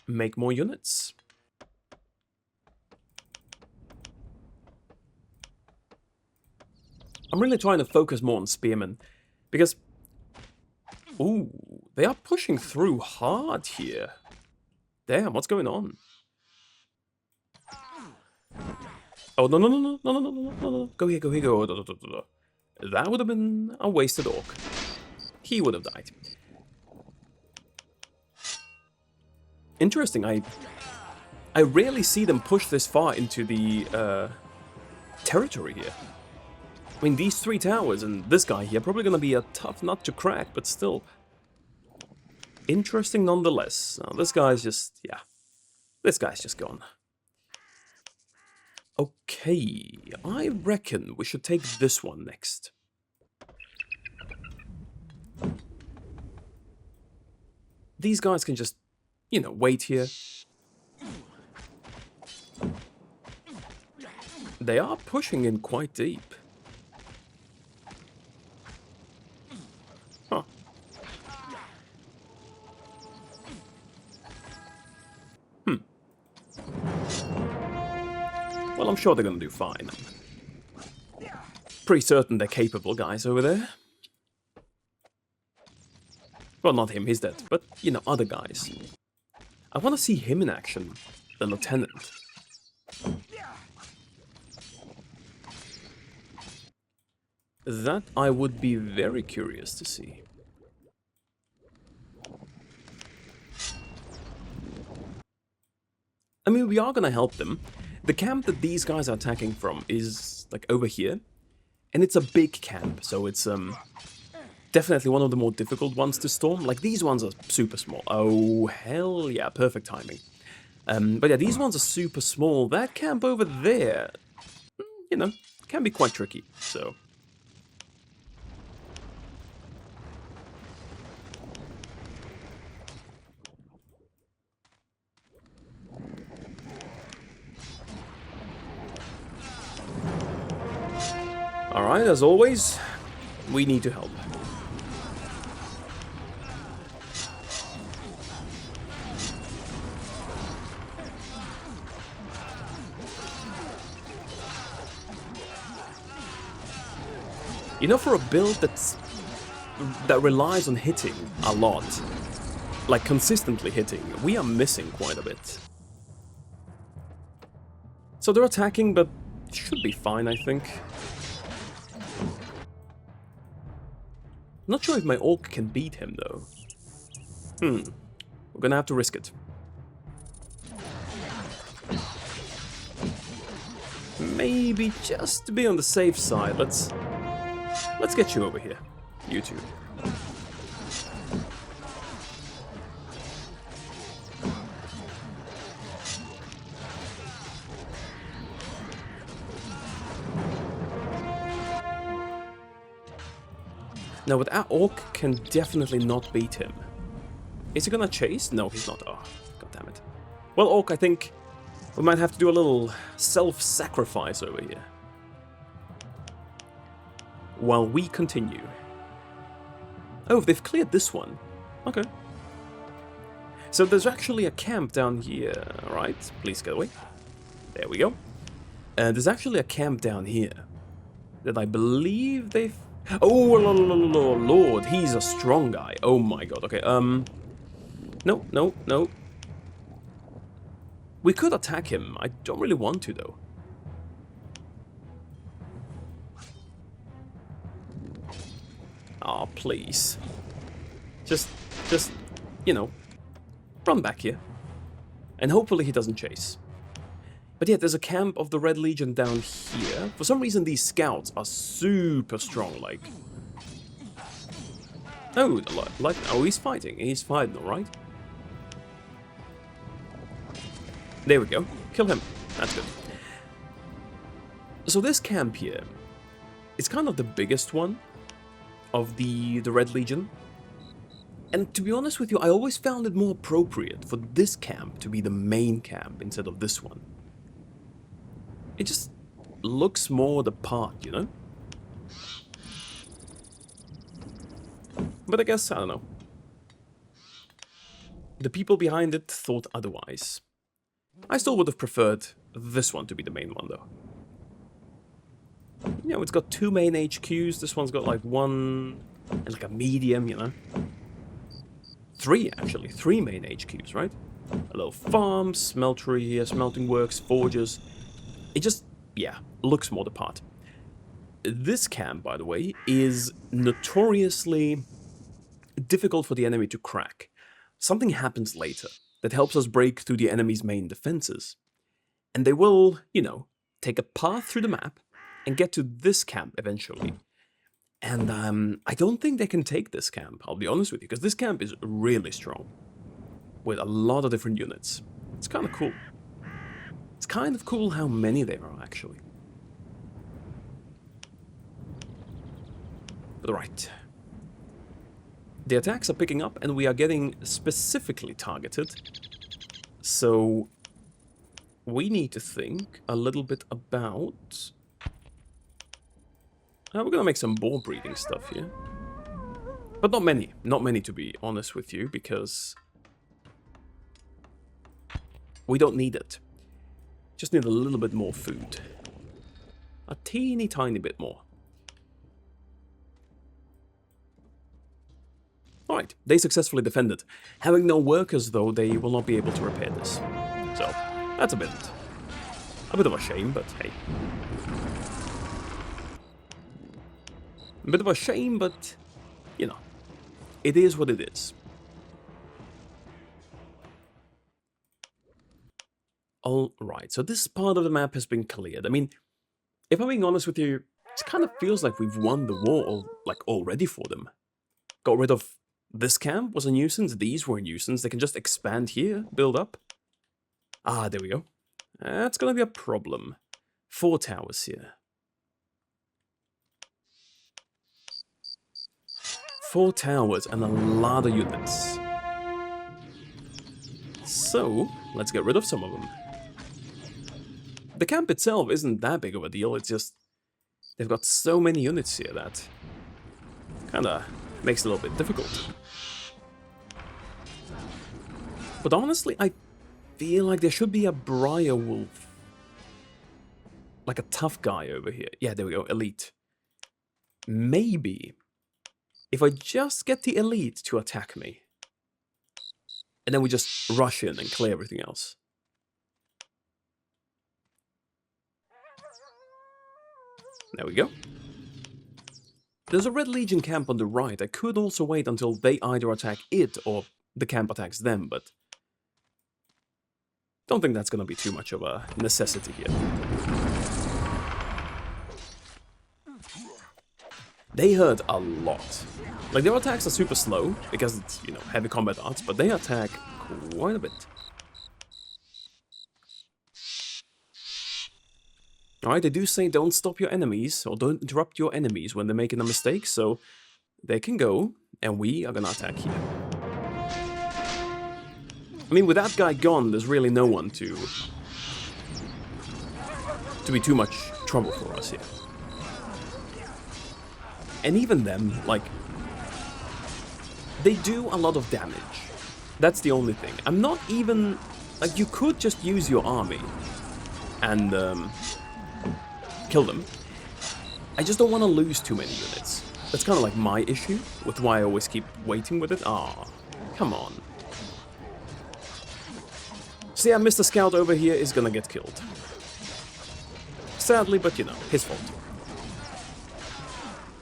Make more units. I'm really trying to focus more on spearmen, because... Ooh, they are pushing through hard here. Damn, what's going on? Oh, no. Go here. That would have been a wasted orc. He would have died. Interesting, I rarely see them push this far into the territory here. I mean, these 3 towers and this guy here are probably going to be a tough nut to crack, but still. Interesting nonetheless. Now, this guy's just, yeah. This guy's just gone. Okay, I reckon we should take this one next. These guys can just, you know, wait here. They are pushing in quite deep. Well, I'm sure they're gonna do fine. Pretty certain they're capable guys over there. Well, not him, he's dead, but, you know, other guys. I want to see him in action, the lieutenant. That I would be very curious to see. I mean, we are gonna help them. The camp that these guys are attacking from is, like, over here. And it's a big camp, so it's, definitely one of the more difficult ones to storm. Like, these ones are super small. Oh, hell yeah, perfect timing. But yeah, these ones are super small. That camp over there, you know, can be quite tricky, so... Alright, as always, we need to help. You know, for a build that relies on hitting a lot, like consistently hitting, we are missing quite a bit. So they're attacking, but it should be fine, I think. Not sure if my orc can beat him, though. We're gonna have to risk it. Maybe just to be on the safe side, let's get you over here, you two. Now, but our orc can definitely not beat him. Is he gonna chase? No, he's not. Oh, god damn it. Well, orc, I think we might have to do a little self-sacrifice over here. While we continue. Oh, they've cleared this one. Okay. So there's actually a camp down here, right? Please get away. There we go. There's actually a camp down here that I believe they've... Oh, Lord, he's a strong guy. Oh my god, okay, no. We could attack him. I don't really want to, though. Oh, please. Just, you know, run back here. And hopefully he doesn't chase. But yeah, there's a camp of the Red Legion down here. For some reason, these scouts are super strong, like... Oh, oh, he's fighting. He's fighting, alright. There we go. Kill him. That's good. So this camp here is kind of the biggest one of the Red Legion. And to be honest with you, I always found it more appropriate for this camp to be the main camp instead of this one. It just looks more the part, you know? But I guess, I don't know. The people behind it thought otherwise. I still would have preferred this one to be the main one, though. You know, it's got 2 main HQs. This one's got like 1 and like a medium, you know? 3, actually. 3 main HQs, right? A little farm, smeltery here, smelting works, forges. It just, yeah, looks more the part. This camp, by the way, is notoriously difficult for the enemy to crack. Something happens later that helps us break through the enemy's main defenses. And they will, you know, take a path through the map and get to this camp eventually. And I don't think they can take this camp, I'll be honest with you, because this camp is really strong. With a lot of different units. It's kind of cool. It's kind of cool how many there are, actually. But right. The attacks are picking up, and we are getting specifically targeted. So we need to think a little bit about... we're gonna make some boar breeding stuff here. But not many. Not many, to be honest with you, because... we don't need it. Just need a little bit more food. A teeny tiny bit more. Alright, they successfully defended. Having no workers, though, they will not be able to repair this. So, that's a bit of a shame, but hey. A bit of a shame, but, you know, it is what it is. Alright, so this part of the map has been cleared. I mean, if I'm being honest with you, it kind of feels like we've won the war, like, already for them. Got rid of this camp, was a nuisance, these were a nuisance, they can just expand here, build up. Ah, there we go. That's gonna be a problem. 4 towers here. 4 towers and a lot of units. So, let's get rid of some of them. The camp itself isn't that big of a deal, it's just they've got so many units here that kinda makes it a little bit difficult. But honestly, I feel like there should be a Briarwolf. Like a tough guy over here. Yeah, there we go, elite. Maybe if I just get the elite to attack me, and then we just rush in and clear everything else. There we go. There's a Red Legion camp on the right. I could also wait until they either attack it or the camp attacks them, but don't think that's gonna be too much of a necessity here. They hurt a lot. Like, their attacks are super slow, because it's, you know, heavy combat arts, but they attack quite a bit. Alright, they do say don't stop your enemies, or don't interrupt your enemies when they're making a mistake, so they can go, and we are gonna attack here. I mean, with that guy gone, there's really no one to be too much trouble for us here. And even them, like, they do a lot of damage. That's the only thing. I'm not even, like, you could just use your army and kill them. I just don't want to lose too many units. That's kind of like my issue with why I always keep waiting with it. Ah, come on. So yeah, Mr. Scout over here is gonna get killed. Sadly, but you know, his fault.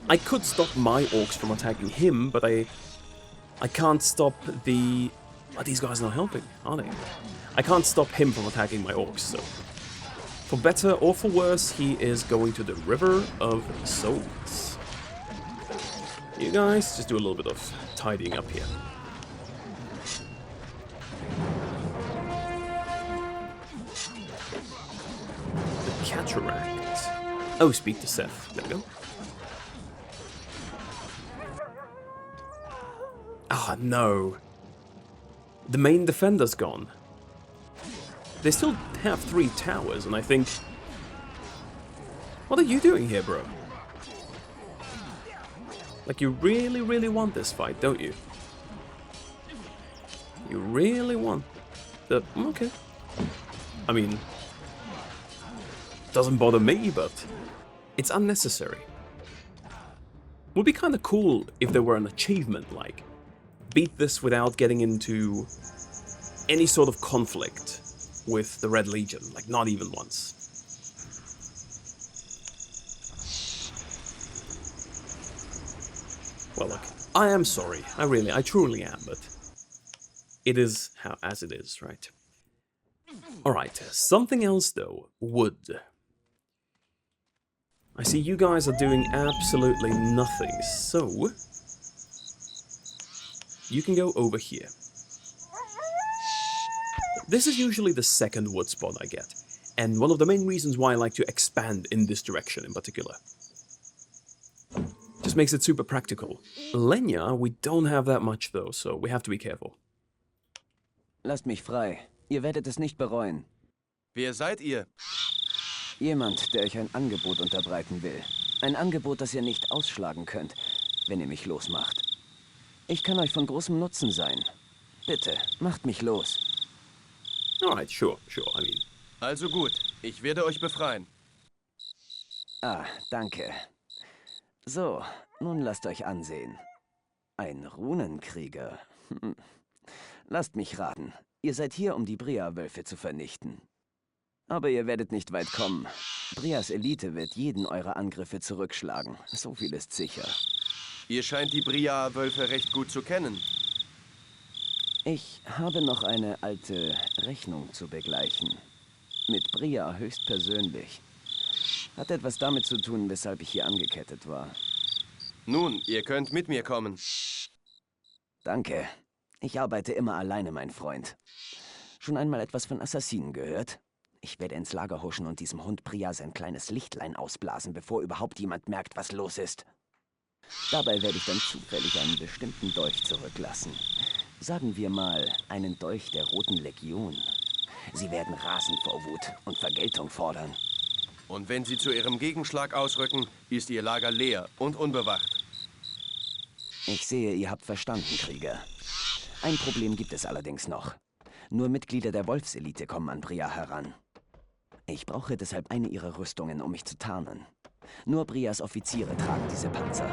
I could stop my orcs from attacking him, but I can't stop the... Are these guys not helping, are they? I can't stop him from attacking my orcs, so... For better or for worse, he is going to the River of Souls. You guys, just do a little bit of tidying up here. The Cataract. Oh, speak to Seth. There we go. Ah, no. The main defender's gone. They still have 3 towers, and I think... What are you doing here, bro? Like, you really, really want this fight, don't you? You really want the... Okay. I mean... Doesn't bother me, but... It's unnecessary. Would be kind of cool if there were an achievement, like... Beat this without getting into any sort of conflict with the Red Legion, like not even once. Well, look, I am sorry, I truly am, but it is as it is, right? Alright, something else though, wood. I see you guys are doing absolutely nothing, so... You can go over here. This is usually the second wood spot I get, and one of the main reasons why I like to expand in this direction in particular. Just makes it super practical. Lenya, we don't have that much though, so we have to be careful. Lasst mich frei. Ihr werdet es nicht bereuen. Wer seid ihr? Jemand, der euch ein Angebot unterbreiten will. Ein Angebot, das ihr nicht ausschlagen könnt, wenn ihr mich losmacht. Ich kann euch von großem Nutzen sein. Bitte, macht mich los. Alright, sure, I mean, Also gut, ich werde euch befreien. Ah, danke. So, nun lasst euch ansehen. Ein Runenkrieger. Lasst mich raten. Ihr seid hier, um die Briarwölfe zu vernichten. Aber ihr werdet nicht weit kommen. Brias Elite wird jeden eurer Angriffe zurückschlagen. So viel ist sicher. Ihr scheint die Briarwölfe recht gut zu kennen. Ich habe noch eine alte Rechnung zu begleichen. Mit Bria höchstpersönlich. Hat etwas damit zu tun, weshalb ich hier angekettet war. Nun, ihr könnt mit mir kommen. Danke. Ich arbeite immer alleine, mein Freund. Schon einmal etwas von Assassinen gehört? Ich werde ins Lager huschen und diesem Hund Bria sein kleines Lichtlein ausblasen, bevor überhaupt jemand merkt, was los ist. Dabei werde ich dann zufällig einen bestimmten Dolch zurücklassen. Sagen wir mal, einen Dolch der Roten Legion. Sie werden rasend vor Wut und Vergeltung fordern. Und wenn sie zu ihrem Gegenschlag ausrücken, ist ihr Lager leer und unbewacht. Ich sehe, ihr habt verstanden, Krieger. Ein Problem gibt es allerdings noch. Nur Mitglieder der Wolfselite kommen an Bria heran. Ich brauche deshalb eine ihrer Rüstungen, um mich zu tarnen. Nur Brias Offiziere tragen diese Panzer.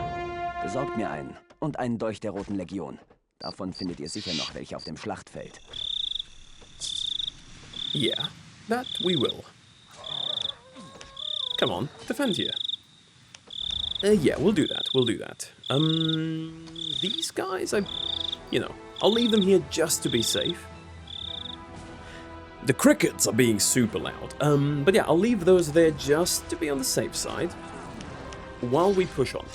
Besorgt mir einen und einen Dolch der Roten Legion. Davon findet ihr sicher noch welche auf dem Schlachtfeld. Yeah, that we will. Come on, defend here. Yeah, we'll do that, we'll do that. These guys, I'll leave them here just to be safe. The crickets are being super loud. But yeah, I'll leave those there just to be on the safe side while we push on.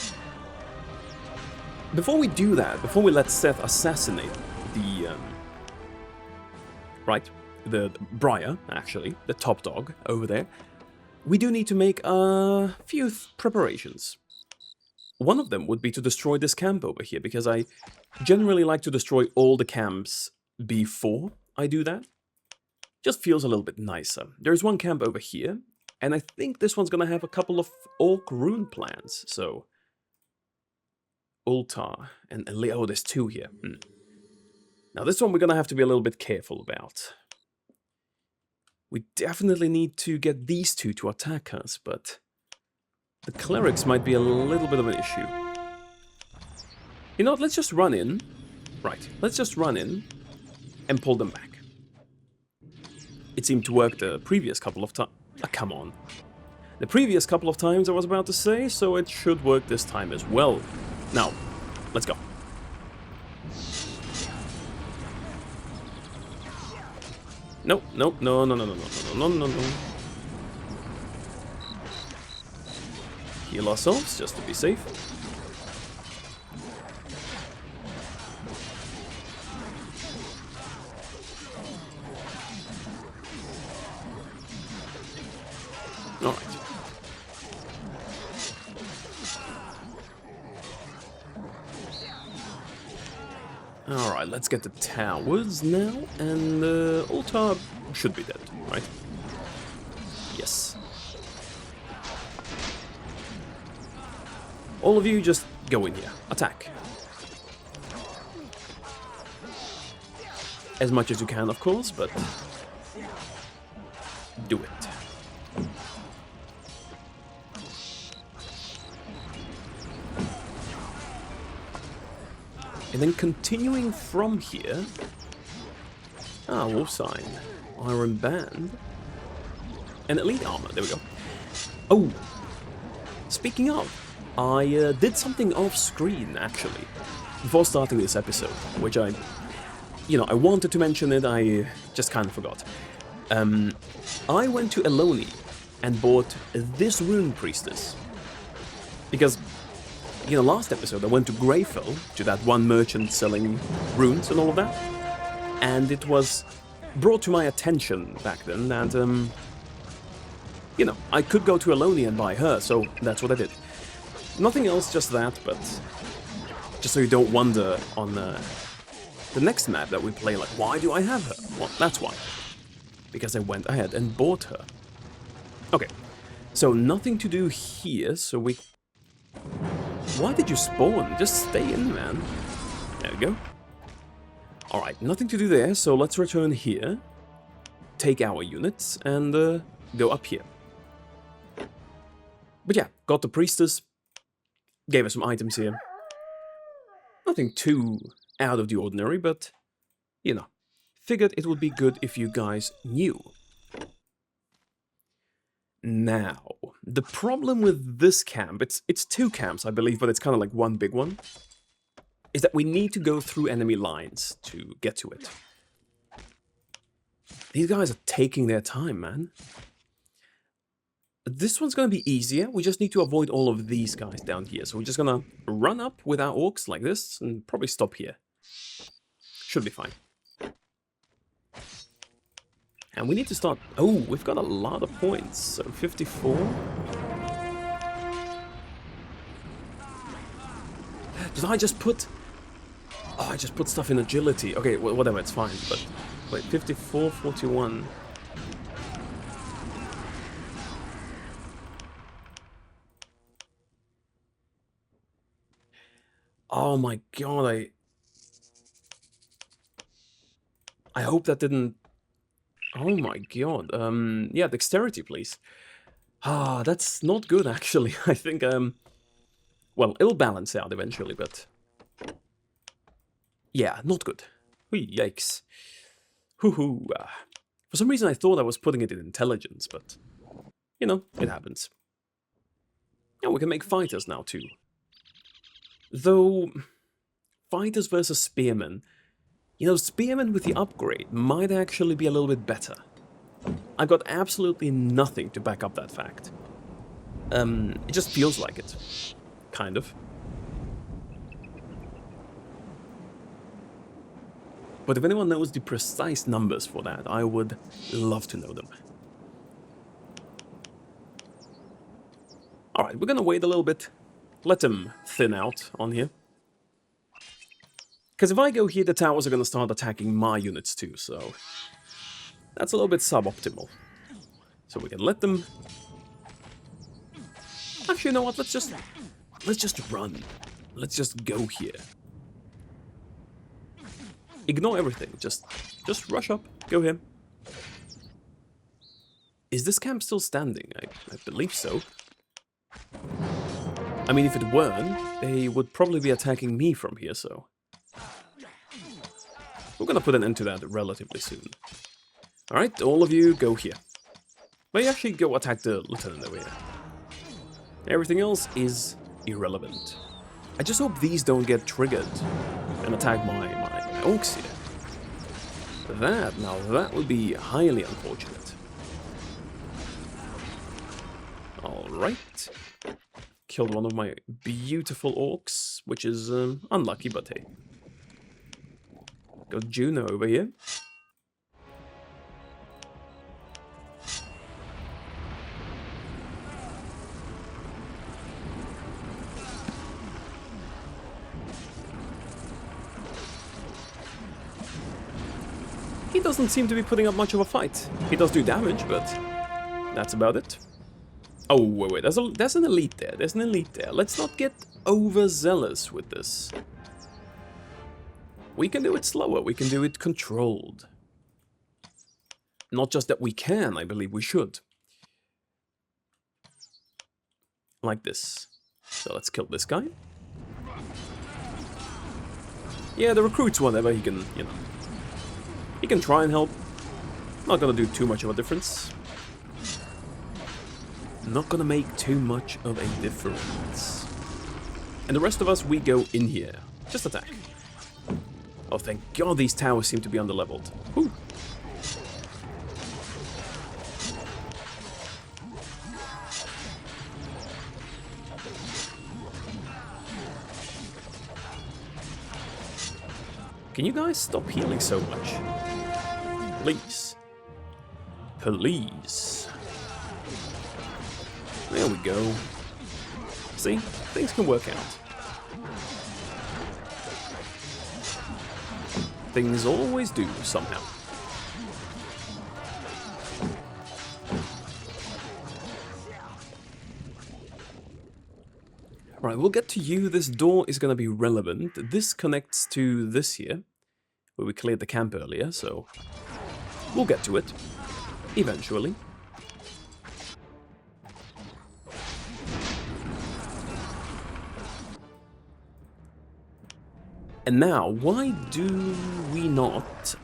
Before we do that, before we let Seth assassinate the Briar, actually, the top dog over there, we do need to make a few preparations. One of them would be to destroy this camp over here, because I generally like to destroy all the camps before I do that. Just feels a little bit nicer. There's one camp over here, and I think this one's gonna have a couple of orc rune plants, so... Ultar and oh, there's two here. Now this one we're gonna have to be a little bit careful about. We definitely need to get these two to attack us, but the clerics might be a little bit of an issue. You know what, let's just run in. Right, let's just run in and pull them back. It seemed to work the previous couple of times. Come on. The previous couple of times I was about to say, so it should work this time as well. Now, let's go. No. Heal ourselves, just to be safe. Alright. Alright, let's get the towers now, and Ultar should be dead, right? Yes. All of you just go in here. Attack. As much as you can, of course, but do it. And then continuing from here... Ah, wolf sign. Iron band. And elite armor, there we go. Oh! Speaking of, I did something off screen, actually, before starting this episode, which I wanted to mention it, I just kind of forgot. I went to Eloni and bought this rune priestess. Because... last episode I went to Greyfell, to that one merchant selling runes and all of that, and it was brought to my attention back then that, I could go to Eloni and buy her, so that's what I did. Nothing else, just that, but just so you don't wonder on the next map that we play, like, why do I have her? Well, that's why. Because I went ahead and bought her. Okay, so nothing to do here, so we... Why did you spawn? Just stay in, man. There we go. Alright, nothing to do there, so let's return here. take our units and go up here. But yeah, got the priestess, gave us some items here. Nothing too out of the ordinary, but, you know, figured it would be good if you guys knew. Now, the problem with this camp, it's two camps, I believe, but it's kind of like one big one, is that we need to go through enemy lines to get to it. These guys are taking their time, man. This one's going to be easier. We just need to avoid all of these guys down here. So we're just going to run up with our orcs like this and probably stop here. Should be fine. And we need to start... Oh, we've got a lot of points. So 54. Did I just put... Oh, I just put stuff in agility. Okay, whatever, it's fine. But wait, 54, 41... Oh my god, I hope that didn't... Oh my god, yeah, dexterity, please. Ah, that's not good, actually. I think, well, it'll balance out eventually, but... Yeah, not good. Yikes. Hoo-hoo. For some reason I thought I was putting it in intelligence, but... You know, it happens. Yeah, we can make fighters now, too. Though, fighters versus spearmen, you know, spearmen with the upgrade might actually be a little bit better. I've got absolutely nothing to back up that fact. It just feels like it. Kind of. But if anyone knows the precise numbers for that, I would love to know them. Alright, we're gonna wait a little bit. Let them thin out on here. Because if I go here, the towers are going to start attacking my units too, so... That's a little bit suboptimal. So we can let them... Actually, you know what? Let's just run. Let's just go here. Ignore everything. Just rush up. Go here. Is this camp still standing? I believe so. I mean, if it weren't, they would probably be attacking me from here, so... We're gonna put an end to that relatively soon. Alright, all of you, go here. May actually go attack the lieutenant over here. Everything else is irrelevant. I just hope these don't get triggered and attack my orcs here. Now that would be highly unfortunate. Alright. Killed one of my beautiful orcs, which is unlucky, but hey. Got Juno over here. He doesn't seem to be putting up much of a fight. He does do damage, but that's about it. Oh, wait, there's an elite there. There's an elite there. Let's not get overzealous with this. We can do it slower. We can do it controlled. Not just that we can, I believe we should. Like this. So let's kill this guy. Yeah, the recruits, whatever, he can, you know. He can try and help. Not gonna do too much of a difference. Not gonna make too much of a difference. And the rest of us, we go in here. Just attack. Oh, thank God these towers seem to be underleveled. Whew. Can you guys stop healing so much? Please. Please. There we go. See? Things can work out. Things always do, somehow. Right, we'll get to you. This door is going to be relevant. This connects to this here, where we cleared the camp earlier, so we'll get to it. Eventually. And now, why do we not,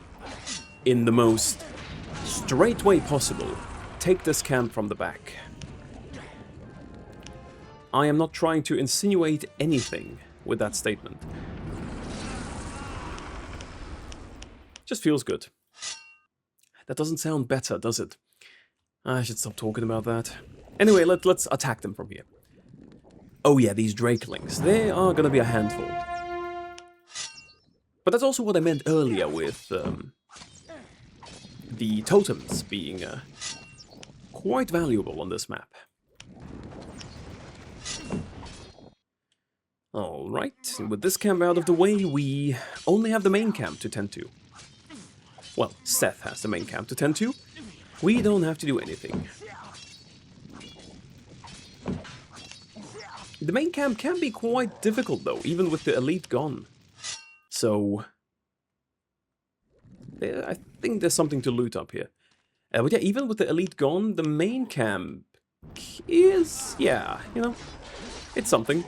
in the most straight way possible, take this camp from the back? I am not trying to insinuate anything with that statement. Just feels good. That doesn't sound better, does it? I should stop talking about that. Anyway, let's attack them from here. Oh yeah, these drakelings. They are gonna be a handful. But that's also what I meant earlier with the totems being quite valuable on this map. Alright, with this camp out of the way, we only have the main camp to tend to. Well, Seth has the main camp to tend to. We don't have to do anything. The main camp can be quite difficult though, even with the elite gone. So, I think there's something to loot up here. But yeah, even with the elite gone, the main camp is, yeah, you know, it's something.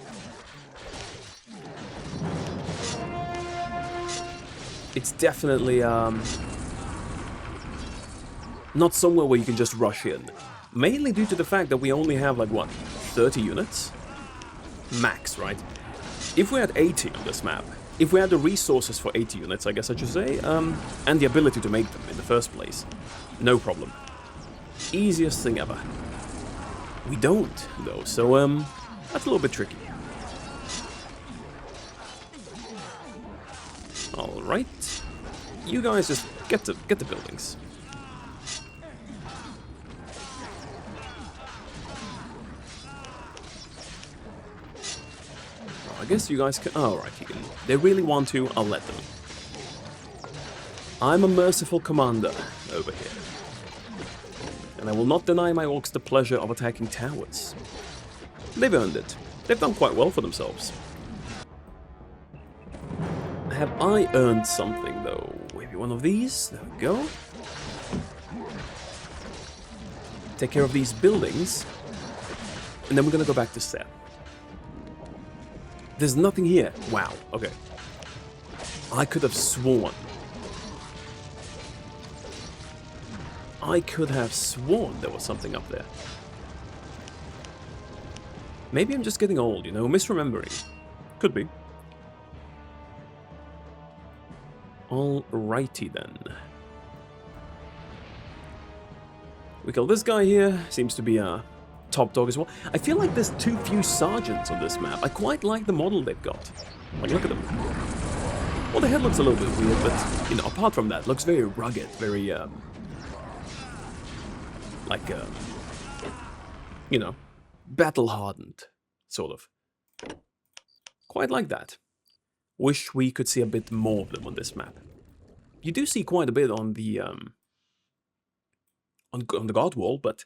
It's definitely, not somewhere where you can just rush in. Mainly due to the fact that we only have, like, what, 30 units? Max, right? If we had 80 on this map, if we had the resources for 80 units, I guess I should say, and the ability to make them in the first place, no problem. Easiest thing ever. We don't, though, so, that's a little bit tricky. Alright. You guys just get the buildings. I guess you guys can... Oh, right, you can... They really want to, I'll let them. I'm a merciful commander over here. And I will not deny my orcs the pleasure of attacking towers. They've earned it. They've done quite well for themselves. Have I earned something, though? Maybe one of these? There we go. Take care of these buildings. And then we're gonna go back to Seth. There's nothing here. Wow, okay. I could have sworn. I could have sworn there was something up there. Maybe I'm just getting old, you know, misremembering. Could be. Alrighty then. We kill this guy here. Seems to be a top dog as well. I feel like there's too few sergeants on this map. I quite like the model they've got. Like, look at them. Well, the head looks a little bit weird, but, you know, apart from that, looks very rugged, very, like, you know, battle-hardened, sort of. Quite like that. Wish we could see a bit more of them on this map. You do see quite a bit on the, on the guard wall, but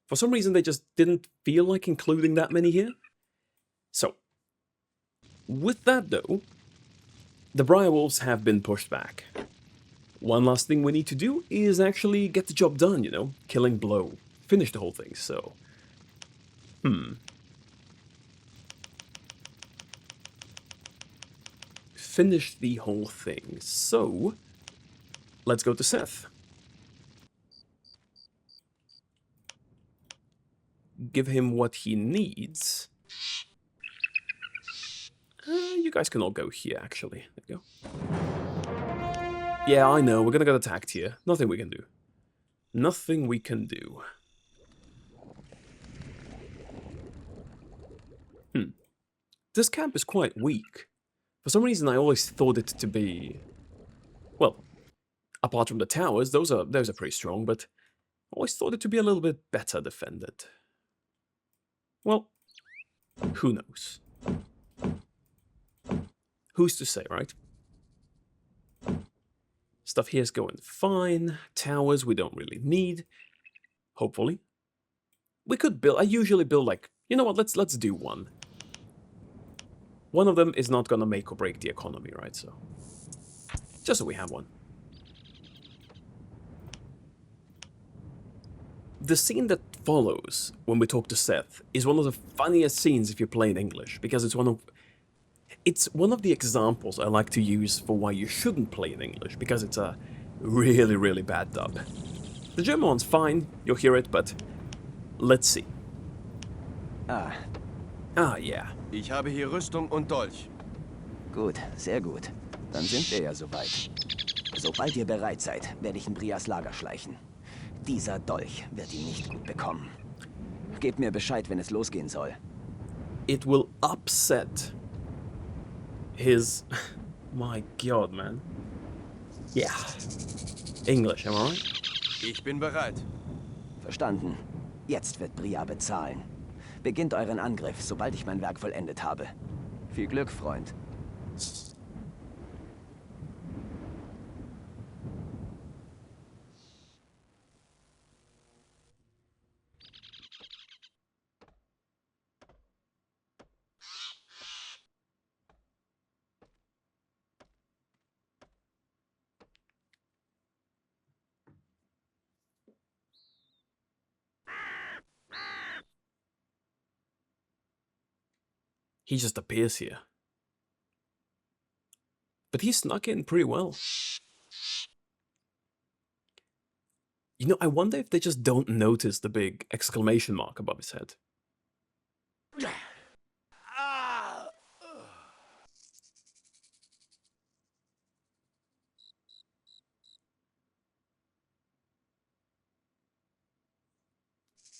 for some reason they just didn't feel like including that many here. So, with that though, the Briarwolves have been pushed back. One last thing we need to do is actually get the job done, you know, killing blow. Finish the whole thing, so... Finish the whole thing, so... Let's go to Seth. Give him what he needs. You guys can all go here, actually. There you go. Yeah, I know, we're gonna get attacked here. Nothing we can do. Nothing we can do. This camp is quite weak. For some reason, I always thought it to be... Well, apart from the towers, those are pretty strong, but I always thought it to be a little bit better defended. Well, who knows? Who's to say, right? Stuff here's going fine. Towers we don't really need. Hopefully. We could build... I usually build like... You know what, let's do one. One of them is not gonna make or break the economy, right? So, just so we have one. the scene that follows when we talk to Seth is one of the funniest scenes if you play in English, because it's one of the examples I like to use for why you shouldn't play in English, because it's a really, really bad dub. The German one's fine, you'll hear it, but let's see. Ah, Yeah. Ich habe hier Rüstung und Dolch. gut, sehr gut. Dann sind wir ja soweit. Sobald ihr bereit seid, werde ich in Brias Lager schleichen. Dieser Dolch wird ihn nicht gut bekommen. Gebt mir Bescheid, wenn es losgehen soll. It will upset his... My god, man. Yeah. English, am I right? Ich bin bereit. Verstanden. Jetzt wird Bria bezahlen. Beginnt euren Angriff, sobald ich mein Werk vollendet habe. Viel Glück, Freund. He just appears here. But he snuck in pretty well. You know, I wonder if they just don't notice the big exclamation mark above his head.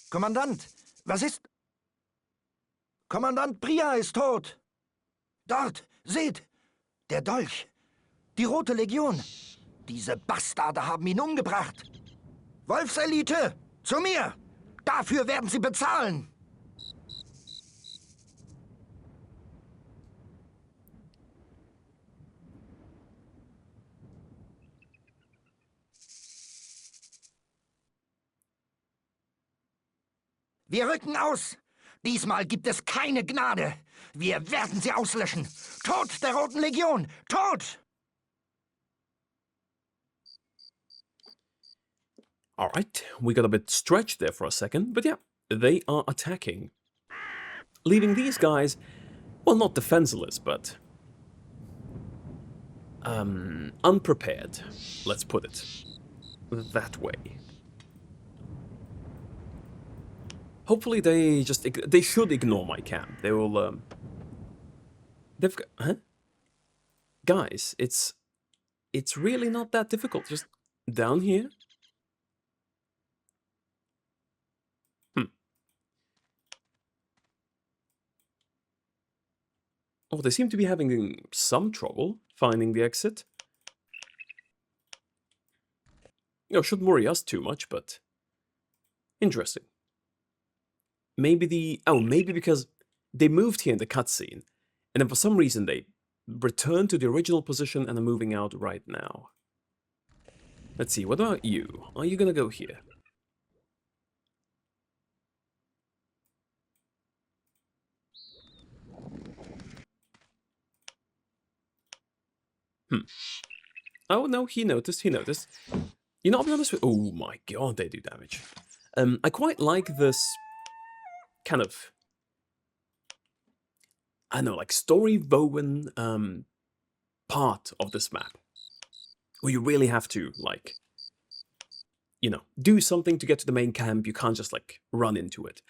Kommandant, was ist? Kommandant Bria ist tot. Dort, seht, der Dolch. Die Rote Legion. Diese Bastarde haben ihn umgebracht. Wolfselite, zu mir. Dafür werden sie bezahlen. Wir rücken aus. Diesmal gibt es keine Gnade. Wir werden sie auslöschen. Tod der Roten Legion! Tod! Alright, we got a bit stretched there for a second, but yeah, they are attacking. Leaving these guys, well, not defenseless, but... unprepared. Let's put it that way. Hopefully they should ignore my camp. They will, they've got, huh? Guys, it's really not that difficult. Just down here. Oh, they seem to be having some trouble finding the exit. You know, shouldn't worry us too much, but interesting. Maybe maybe because they moved here in the cutscene, and then for some reason they returned to the original position and are moving out right now. Let's see, what about you? Are you gonna go here? Oh, no, he noticed. You know, I'll be honest with... Oh my god, they do damage. I quite like this kind of... I don't know, like story-woven part of this map. Where you really have to, like... You know, do something to get to the main camp. You can't just, like, run into it.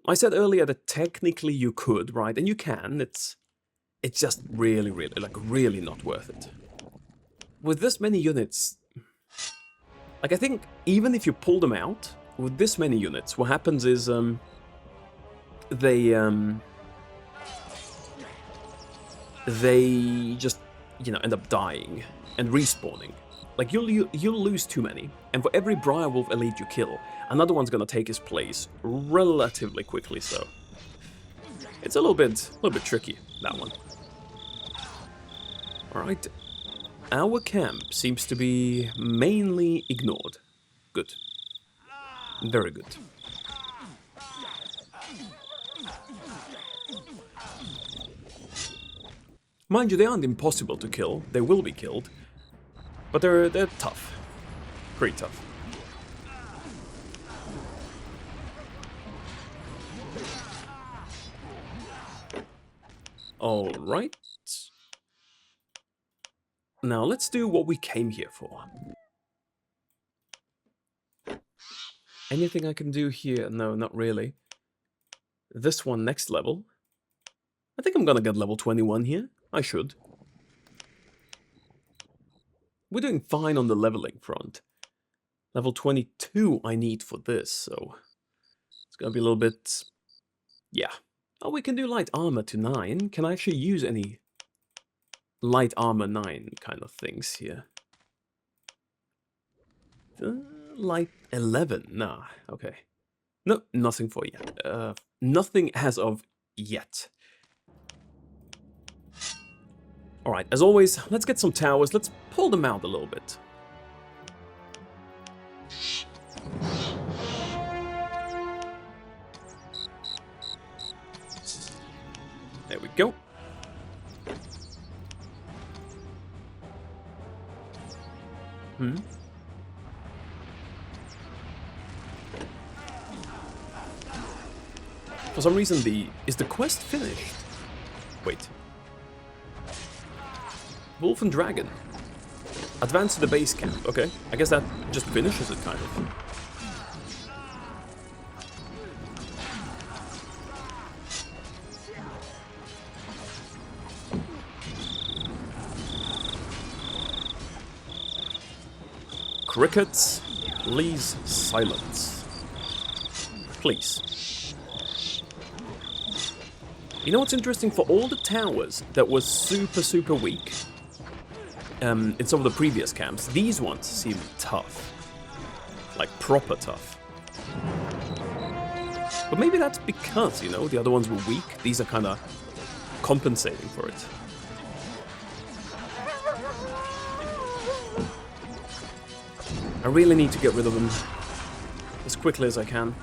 I said earlier that technically you could, right? And you can. It's just really, really not worth it. With this many units, like I think even if you pull them out, with this many units, what happens is they just, you know, end up dying and respawning. Like you'll lose too many, and for every Briarwolf elite you kill, another one's gonna take his place relatively quickly. So it's a little bit tricky, that one. All right. Our camp seems to be mainly ignored. Good. Very good. Mind you, they aren't impossible to kill. They will be killed. But they're tough. Pretty tough. Alright. Now let's do what we came here for. Anything I can do here? No, not really. This one next level. I think I'm gonna get level 21 here. I should. We're doing fine on the leveling front. Level 22 I need for this, so it's gonna be a little bit... yeah. Oh, we can do light armor to 9. Can I actually use any light armor 9 kind of things here? Light 11? Nah, okay. No, nothing for yet. Nothing as of yet. Alright, as always, let's get some towers. Let's pull them out a little bit. There we go. For some reason, is the quest finished? Wait. Wolf and Dragon. Advance to the base camp. Okay, I guess that just finishes it, kind of. Crickets, please silence. Please. You know what's interesting? For all the towers that was super weak in some of the previous camps, these ones seem tough. Like proper tough. But maybe that's because, you know, the other ones were weak. These are kind of compensating for it. I really need to get rid of them as quickly as I can.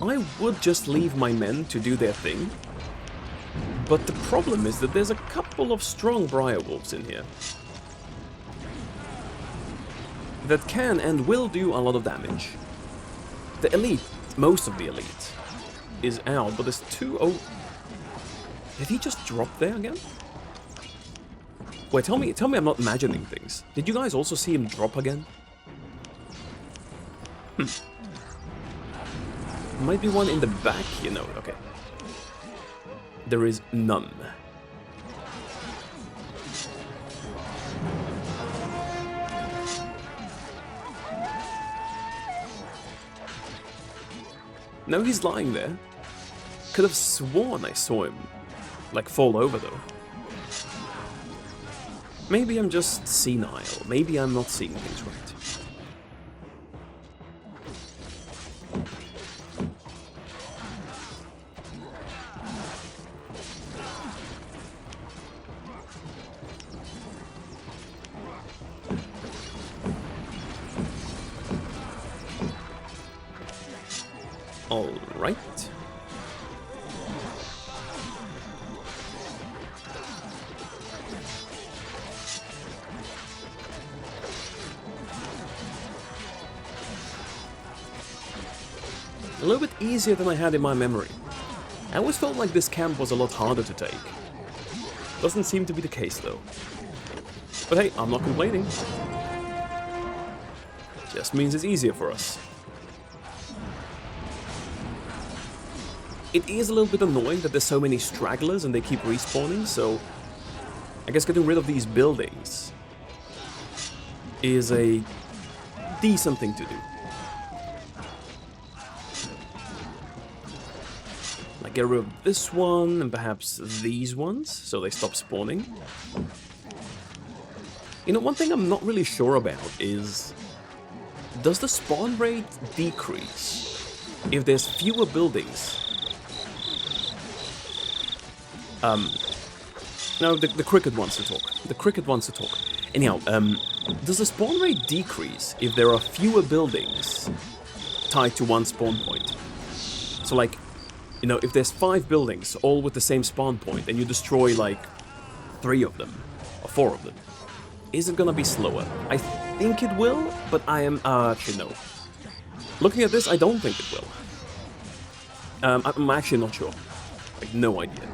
I would just leave my men to do their thing, but the problem is that there's a couple of strong Briarwolves in here that can and will do a lot of damage. The elite, most of the elite, is out, but there's two... oh, did he just drop there again? Wait, tell me I'm not imagining things. Did you guys also see him drop again? Might be one in the back, you know. Okay. There is none. No, he's lying there. Could have sworn I saw him, like, fall over, though. Maybe I'm just senile. Maybe I'm not seeing things right. All right. A little bit easier than I had in my memory. I always felt like this camp was a lot harder to take. Doesn't seem to be the case, though. But hey, I'm not complaining. Just means it's easier for us. It is a little bit annoying that there's so many stragglers and they keep respawning, so I guess getting rid of these buildings is a decent thing to do. Like get rid of this one and perhaps these ones, so they stop spawning. You know, one thing I'm not really sure about is, does the spawn rate decrease if there's fewer buildings? No, the cricket wants to talk. The cricket wants to talk. Anyhow, does the spawn rate decrease if there are fewer buildings tied to one spawn point? So, like, you know, if there's 5 buildings, all with the same spawn point, and you destroy, like, 3 of them, or 4 of them, is it gonna be slower? I think it will, but I am... actually, no. Looking at this, I don't think it will. I'm actually not sure. Like, no idea.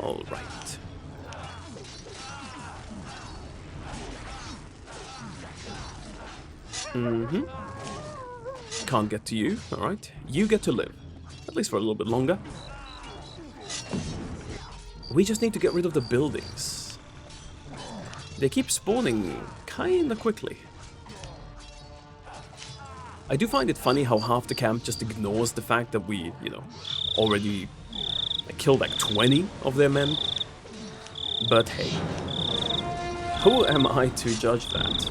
All right. Can't get to you, alright. You get to live. At least for a little bit longer. We just need to get rid of the buildings. They keep spawning kinda quickly. I do find it funny how half the camp just ignores the fact that we, you know, already killed like 20 of their men. But hey, who am I to judge that?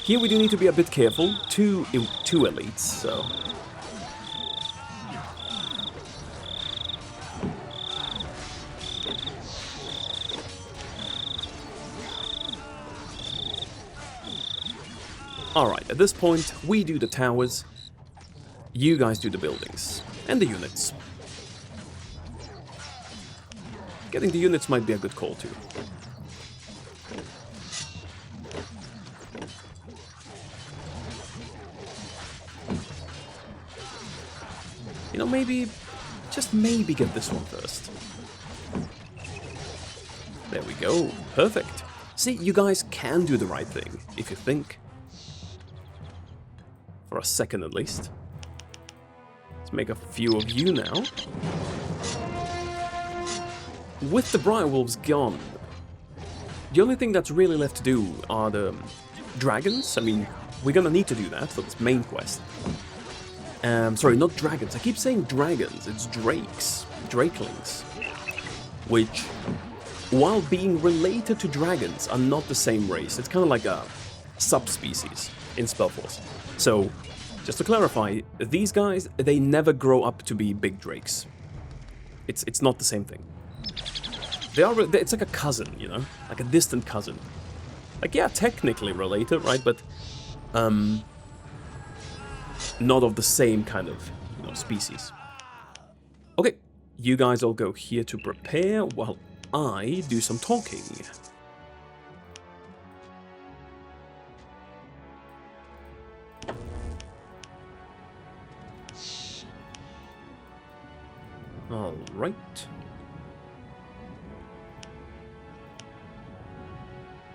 Here we do need to be a bit careful. Two elites, so... Alright, at this point, we do the towers. You guys do the buildings. And the units. Getting the units might be a good call too. You know, maybe, just maybe get this one first. There we go. Perfect. See, you guys can do the right thing, if you think. For a second at least. Let's make a few of you now. With the Briarwolves gone, the only thing that's really left to do are the dragons. I mean, we're gonna need to do that for this main quest. Sorry, not dragons. I keep saying dragons. It's drakes. Drakelings. Which, while being related to dragons, are not the same race. It's kind of like a subspecies in SpellForce. So, just to clarify, these guys, they never grow up to be big drakes. It's not the same thing. It's like a cousin, you know? Like a distant cousin. Like, yeah, technically related, right? But, not of the same kind of, you know, species. Okay, you guys all go here to prepare while I do some talking. All right.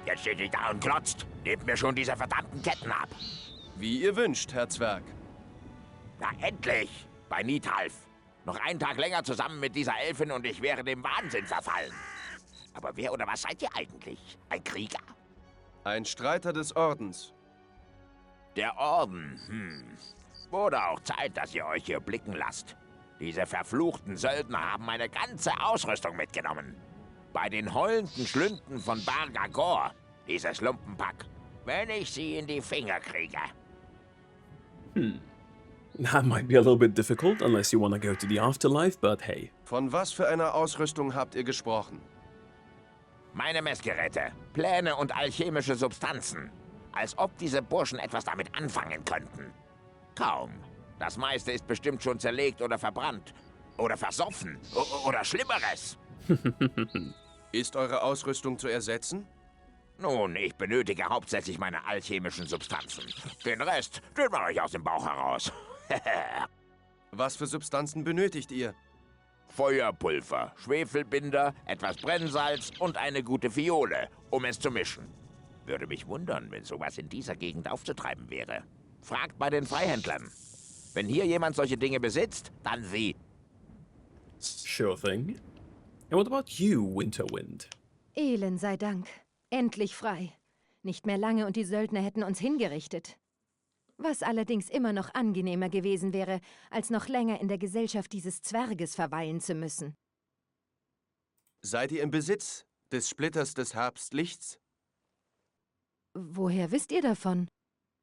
Jetzt steht ihr da und glotzt. Nehmt mir schon diese verdammten Ketten ab. Wie ihr wünscht, Herr Zwerg. Na endlich! Bei Nidhalf. Noch einen Tag länger zusammen mit dieser Elfin und ich wäre dem Wahnsinn verfallen. Aber wer oder was seid ihr eigentlich? Ein Krieger? Ein Streiter des Ordens. Der Orden, Wurde auch Zeit, dass ihr euch hier blicken lasst. Diese verfluchten Söldner haben meine ganze Ausrüstung mitgenommen. Bei den heulenden Schlünden von Bargagor, dieses Lumpenpack. Wenn ich sie in die Finger kriege. That might be a little bit difficult, unless you want to go to the afterlife, but hey. Von was für einer Ausrüstung habt ihr gesprochen? Meine Messgeräte, Pläne und alchemische Substanzen. Als ob diese Burschen etwas damit anfangen könnten. Kaum. Das meiste ist bestimmt schon zerlegt oder verbrannt. Oder versoffen. Oder Schlimmeres. Ist eure Ausrüstung zu ersetzen? Nun, ich benötige hauptsächlich meine alchemischen Substanzen. Den Rest, den mache ich aus dem Bauch heraus. Was für Substanzen benötigt ihr? Feuerpulver, Schwefelbinder, etwas Brennsalz und eine gute Fiole, um es zu mischen. Würde mich wundern, wenn sowas in dieser Gegend aufzutreiben wäre. Fragt bei den Freihändlern. Wenn hier jemand solche Dinge besitzt, dann sie. Sure thing. And what about you, Winterwind? Elend sei Dank. Endlich frei. Nicht mehr lange und die Söldner hätten uns hingerichtet. Was allerdings immer noch angenehmer gewesen wäre, als noch länger in der Gesellschaft dieses Zwerges verweilen zu müssen. Seid ihr im Besitz des Splitters des Herbstlichts? Woher wisst ihr davon?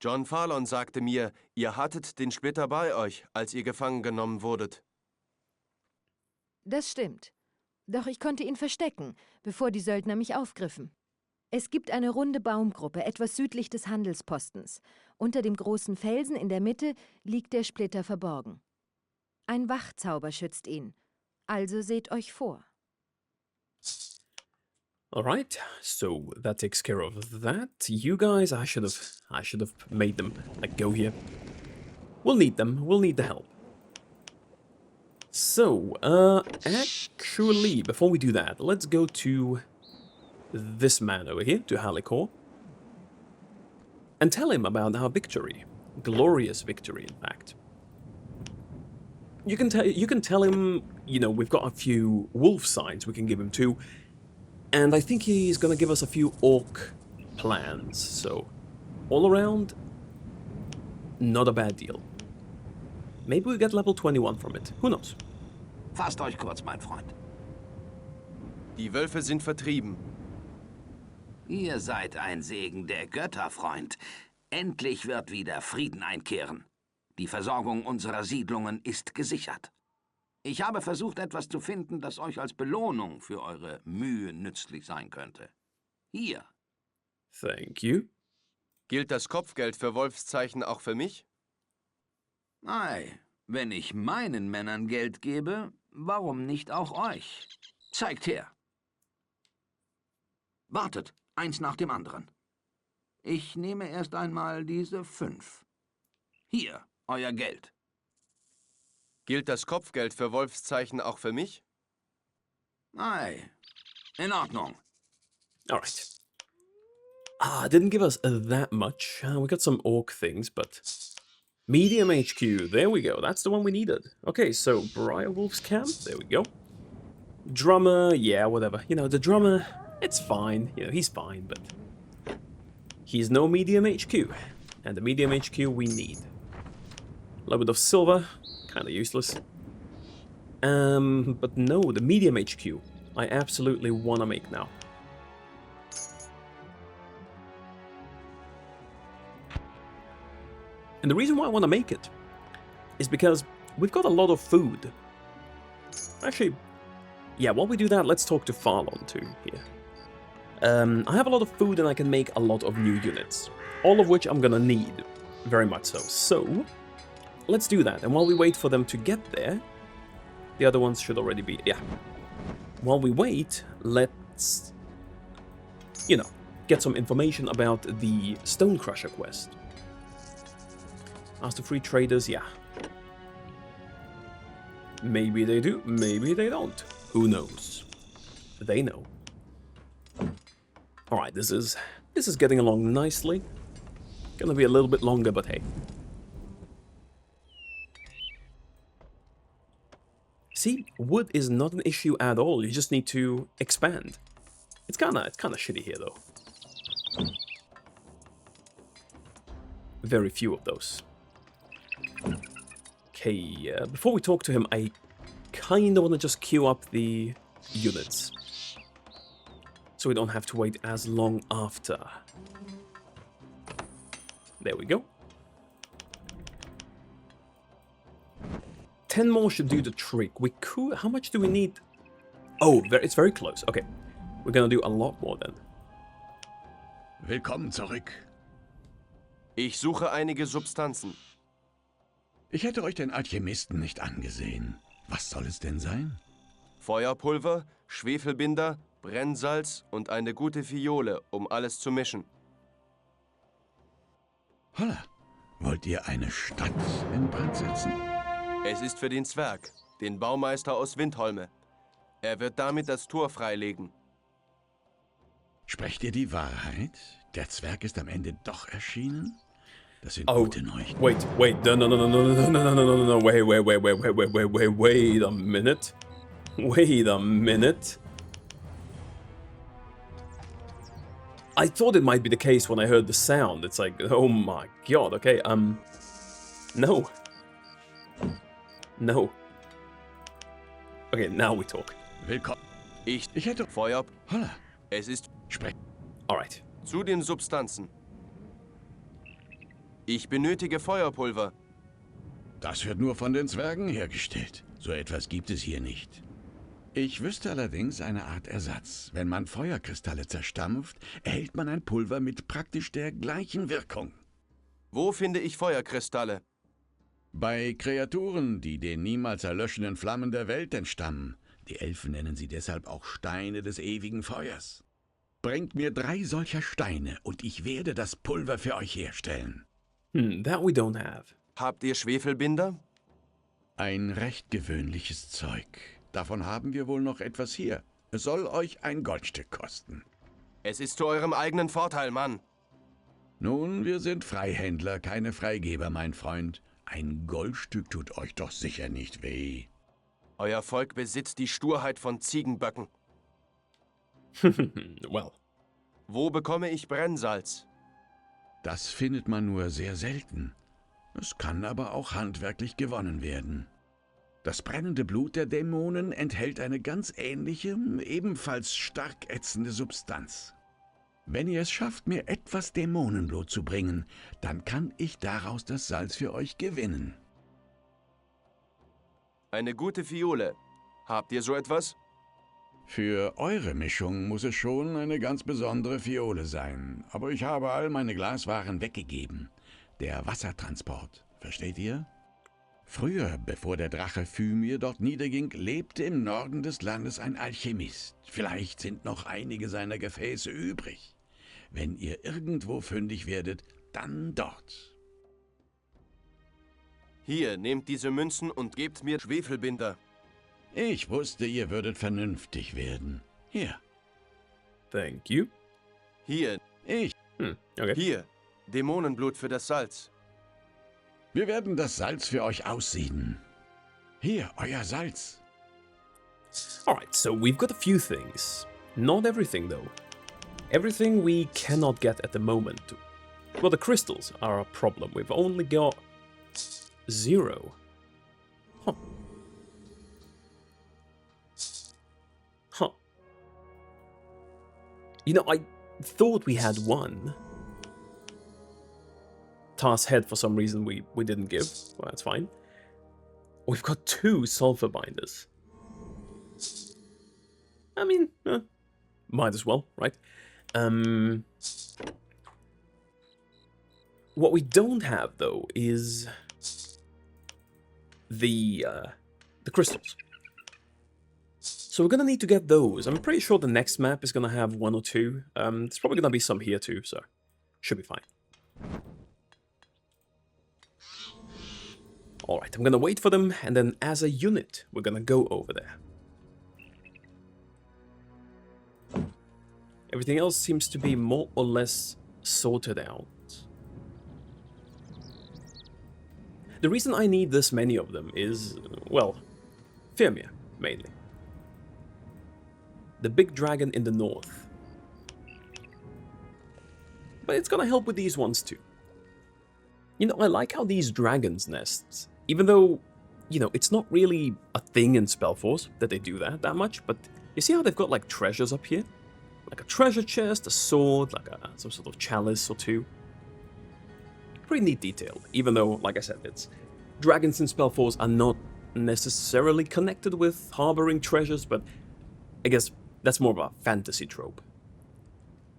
John Farlon sagte mir, ihr hattet den Splitter bei euch, als ihr gefangen genommen wurdet. Das stimmt. Doch ich konnte ihn verstecken, bevor die Söldner mich aufgriffen. Es gibt eine runde Baumgruppe etwas südlich des Handelspostens. Unter dem großen Felsen in der Mitte liegt der Splitter verborgen. Ein Wachzauber schützt ihn. Also seht euch vor. Alright, so that takes care of that. You guys, I should have made them like go here. We'll need them, we'll need the help. So, actually, before we do that, let's go to this man over here, to Halikor, and tell him about our victory. Glorious victory, in fact. You can tell him, you know, we've got a few wolf signs we can give him too, and I think he's gonna give us a few orc plans, so all around, not a bad deal. Maybe we get level 21 from it, who knows? Fasst euch kurz, mein Freund. Die Wölfe sind vertrieben. Ihr seid ein Segen der Götter, Freund. Endlich wird wieder Frieden einkehren. Die Versorgung unserer Siedlungen ist gesichert. Ich habe versucht, etwas zu finden, das euch als Belohnung für eure Mühe nützlich sein könnte. Hier. Thank you. Gilt das Kopfgeld für Wolfszeichen auch für mich? Ei, wenn ich meinen Männern Geld gebe, warum nicht auch euch? Zeigt her. Wartet, eins nach dem anderen. Ich nehme erst einmal diese 5. Hier, euer Geld. Gilt das Kopfgeld für Wolfszeichen auch für mich? Ei, in Ordnung. Alright. Didn't give us that much. We got some orc things, but... Medium HQ, there we go, that's the one we needed. Okay, so Briarwolves camp, there we go. Drummer, yeah, whatever. You know, the drummer, it's fine. You know, he's fine, but... He's no medium HQ. And the medium HQ we need. A little bit of silver, kinda useless. But no, the medium HQ, I absolutely wanna make now. And the reason why I want to make it is because we've got a lot of food. Actually, yeah, while we do that, let's talk to Farlom too here. I have a lot of food and I can make a lot of new units. All of which I'm gonna need, very much so. So, let's do that. And while we wait for them to get there, the other ones should already be, yeah. While we wait, let's, you know, get some information about the Stonecrusher quest. Ask the free traders, yeah. Maybe they do, maybe they don't. Who knows? They know. Alright, this is getting along nicely. Gonna be a little bit longer, but hey. See, wood is not an issue at all, you just need to expand. It's kinda shitty here though. Very few of those. Okay, before we talk to him, I kinda wanna just queue up the units. So we don't have to wait as long after. There we go. 10 more should do the trick. We could... How much do we need? Oh, it's very close. Okay. We're gonna do a lot more then. Willkommen zurück. Ich suche einige Substanzen. Ich hätte euch den Alchemisten nicht angesehen. Was soll es denn sein? Feuerpulver, Schwefelbinder, Brennsalz und eine gute Fiole, um alles zu mischen. Holla, wollt ihr eine Stadt in Brand setzen? Es ist für den Zwerg, den Baumeister aus Windholme. Er wird damit das Tor freilegen. Sprecht ihr die Wahrheit? Der Zwerg ist am Ende doch erschienen? Das sind Oh, gute Neuigkeiten. wait, no, wait a minute. Wait a minute. I thought it might be the case when I heard the sound. It's like, oh my god, okay, no. No. Okay, now we talk. Willkommen. Ich hätte... Feuer... Holla, Es ist sprecht... Alright. zu den Substanzen. Ich benötige Ich wüsste allerdings eine Art Ersatz. Wenn man Feuerkristalle zerstampft, erhält man ein Pulver mit praktisch der gleichen Wirkung. Wo finde ich Feuerkristalle? Bei Kreaturen, die den niemals erlöschenden Flammen der Welt entstammen. Die Elfen nennen sie deshalb auch Steine des ewigen Feuers. Bringt mir 3 solcher Steine und ich werde das Pulver für euch herstellen. That we don't have. Habt ihr Schwefelbinder? Ein recht gewöhnliches Zeug. Davon haben wir wohl noch etwas hier. Es soll euch ein Goldstück kosten. Es ist zu eurem eigenen Vorteil, Mann. Nun, wir sind Freihändler, keine Freigeber, mein Freund. Ein Goldstück tut euch doch sicher nicht weh. Euer Volk besitzt die Sturheit von Ziegenböcken. Well. Wo bekomme ich Brennsalz? Das findet man nur sehr selten. Es kann aber auch handwerklich gewonnen werden. Das brennende Blut der Dämonen enthält eine ganz ähnliche, ebenfalls stark ätzende Substanz. Wenn ihr es schafft, mir etwas Dämonenblut zu bringen, dann kann ich daraus das Salz für euch gewinnen. Eine gute Fiole. Habt ihr so etwas? Für eure Mischung muss es schon eine ganz besondere Fiole sein. Aber ich habe all meine Glaswaren weggegeben. Der Wassertransport, versteht ihr? Früher, bevor der Drache Fymir dort niederging, lebte im Norden des Landes ein Alchemist. Vielleicht sind noch einige seiner Gefäße übrig. Wenn ihr irgendwo fündig werdet, dann dort. Hier, nehmt diese Münzen und gebt mir Schwefelbinder. Ich wusste, ihr würdet vernünftig werden. Hier. Thank you. Hier, Okay. hier. Dämonenblut für das Salz. Wir werden das Salz für euch aussieden. Hier, euer Salz. Alright, so we've got a few things. Not everything, though. Everything we cannot get at the moment. Well, the crystals are a problem. We've only got 0. Huh. Huh. You know, I thought we had 1. Task head, for some reason, we didn't give. Well, that's fine. We've got 2 sulfur binders. I mean, might as well, right? What we don't have, though, is the crystals. So we're gonna need to get those. I'm pretty sure the next map is gonna have 1 or 2. There's probably gonna be some here too, so should be fine. Alright, I'm gonna wait for them, and then as a unit, we're gonna go over there. Everything else seems to be more or less sorted out. The reason I need this many of them is, well, Fimir, mainly. The big dragon in the north. But it's gonna help with these ones too. You know, I like how these dragons' nests, even though, you know, it's not really a thing in SpellForce that they do that much, but you see how they've got, like, treasures up here? Like a treasure chest, a sword, like some sort of chalice or 2. Pretty neat detail, even though, like I said, it's dragons in SpellForce are not necessarily connected with harboring treasures, but I guess that's more of a fantasy trope.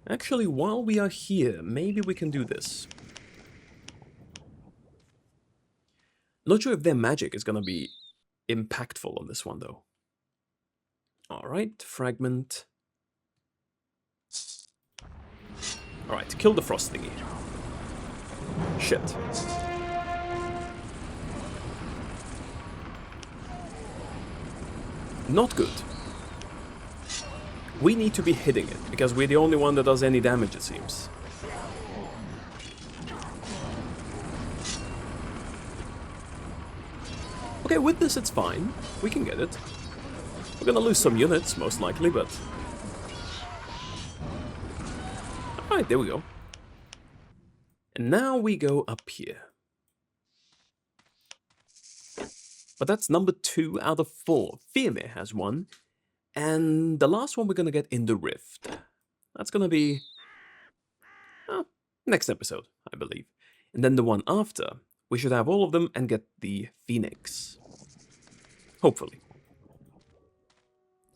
Actually, while we are here, maybe we can do this. Not sure if their magic is gonna be impactful on this one, though. Alright, fragment. Alright, kill the frost thingy. Shit. Not good. We need to be hitting it, because we're the only one that does any damage, it seems. Okay, with this it's fine. We can get it. We're gonna lose some units, most likely, but... Alright, there we go. And now we go up here. But that's number 2 out of 4. Fimir has 1. And the last one we're gonna get in the Rift. That's gonna be... next episode, I believe. And then the one after, we should have all of them and get the Phoenix. Hopefully.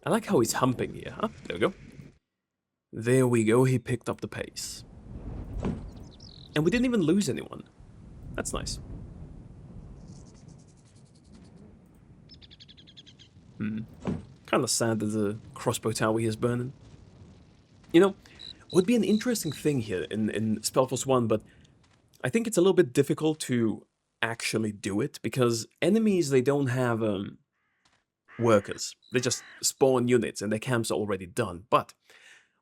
I like how he's humping here, huh? There we go. There we go, he picked up the pace. And we didn't even lose anyone. That's nice. Kind of sad that the crossbow tower here is burning. You know, would be an interesting thing here in SpellForce 1, but I think it's a little bit difficult to actually do it, because enemies, they don't have workers. They just spawn units and their camps are already done. But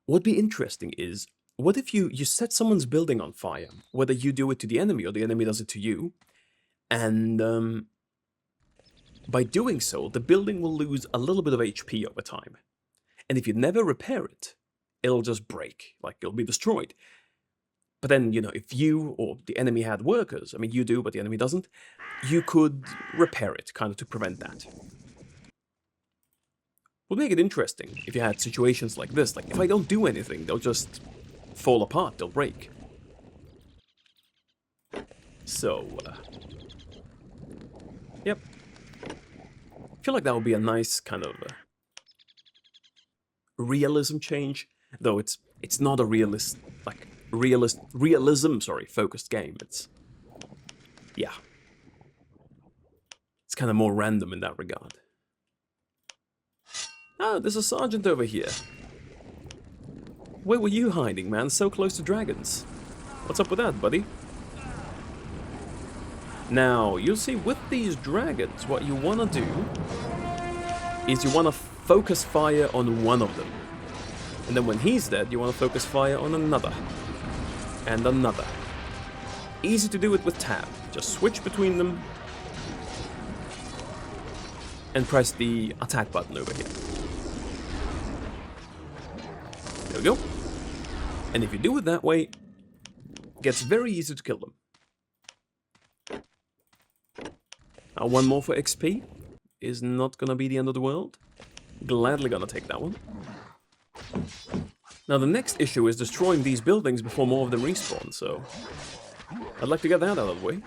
what'd be interesting is, what if you set someone's building on fire, whether you do it to the enemy or the enemy does it to you, and by doing so, the building will lose a little bit of HP over time. And if you never repair it, it'll just break, like it'll be destroyed. But then, you know, if you or the enemy had workers, I mean, you do, but the enemy doesn't, you could repair it, kind of to prevent that. Would make it interesting if you had situations like this. Like, if I don't do anything, they'll just fall apart, they'll break. So, yep. I feel like that would be a nice kind of realism change, though it's not a realism focused game. It's, yeah, it's kind of more random in that regard. Oh, there's a sergeant over here. Where were you hiding, man? So close to dragons. What's up with that, buddy? Now, you'll see with these dragons, what you want to do is you want to focus fire on one of them. And then when he's dead, you want to focus fire on another. And another. Easy to do it with tab. Just switch between them. And press the attack button over here. There we go. And if you do it that way, it gets very easy to kill them. Now, one more for XP is not gonna be the end of the world. Gladly gonna take that one. Now, the next issue is destroying these buildings before more of them respawn, so I'd like to get that out of the way.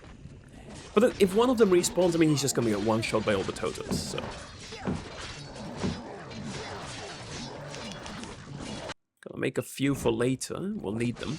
But then if one of them respawns, I mean, he's just gonna get one shot by all the totems, so. Gonna make a few for later, we'll need them.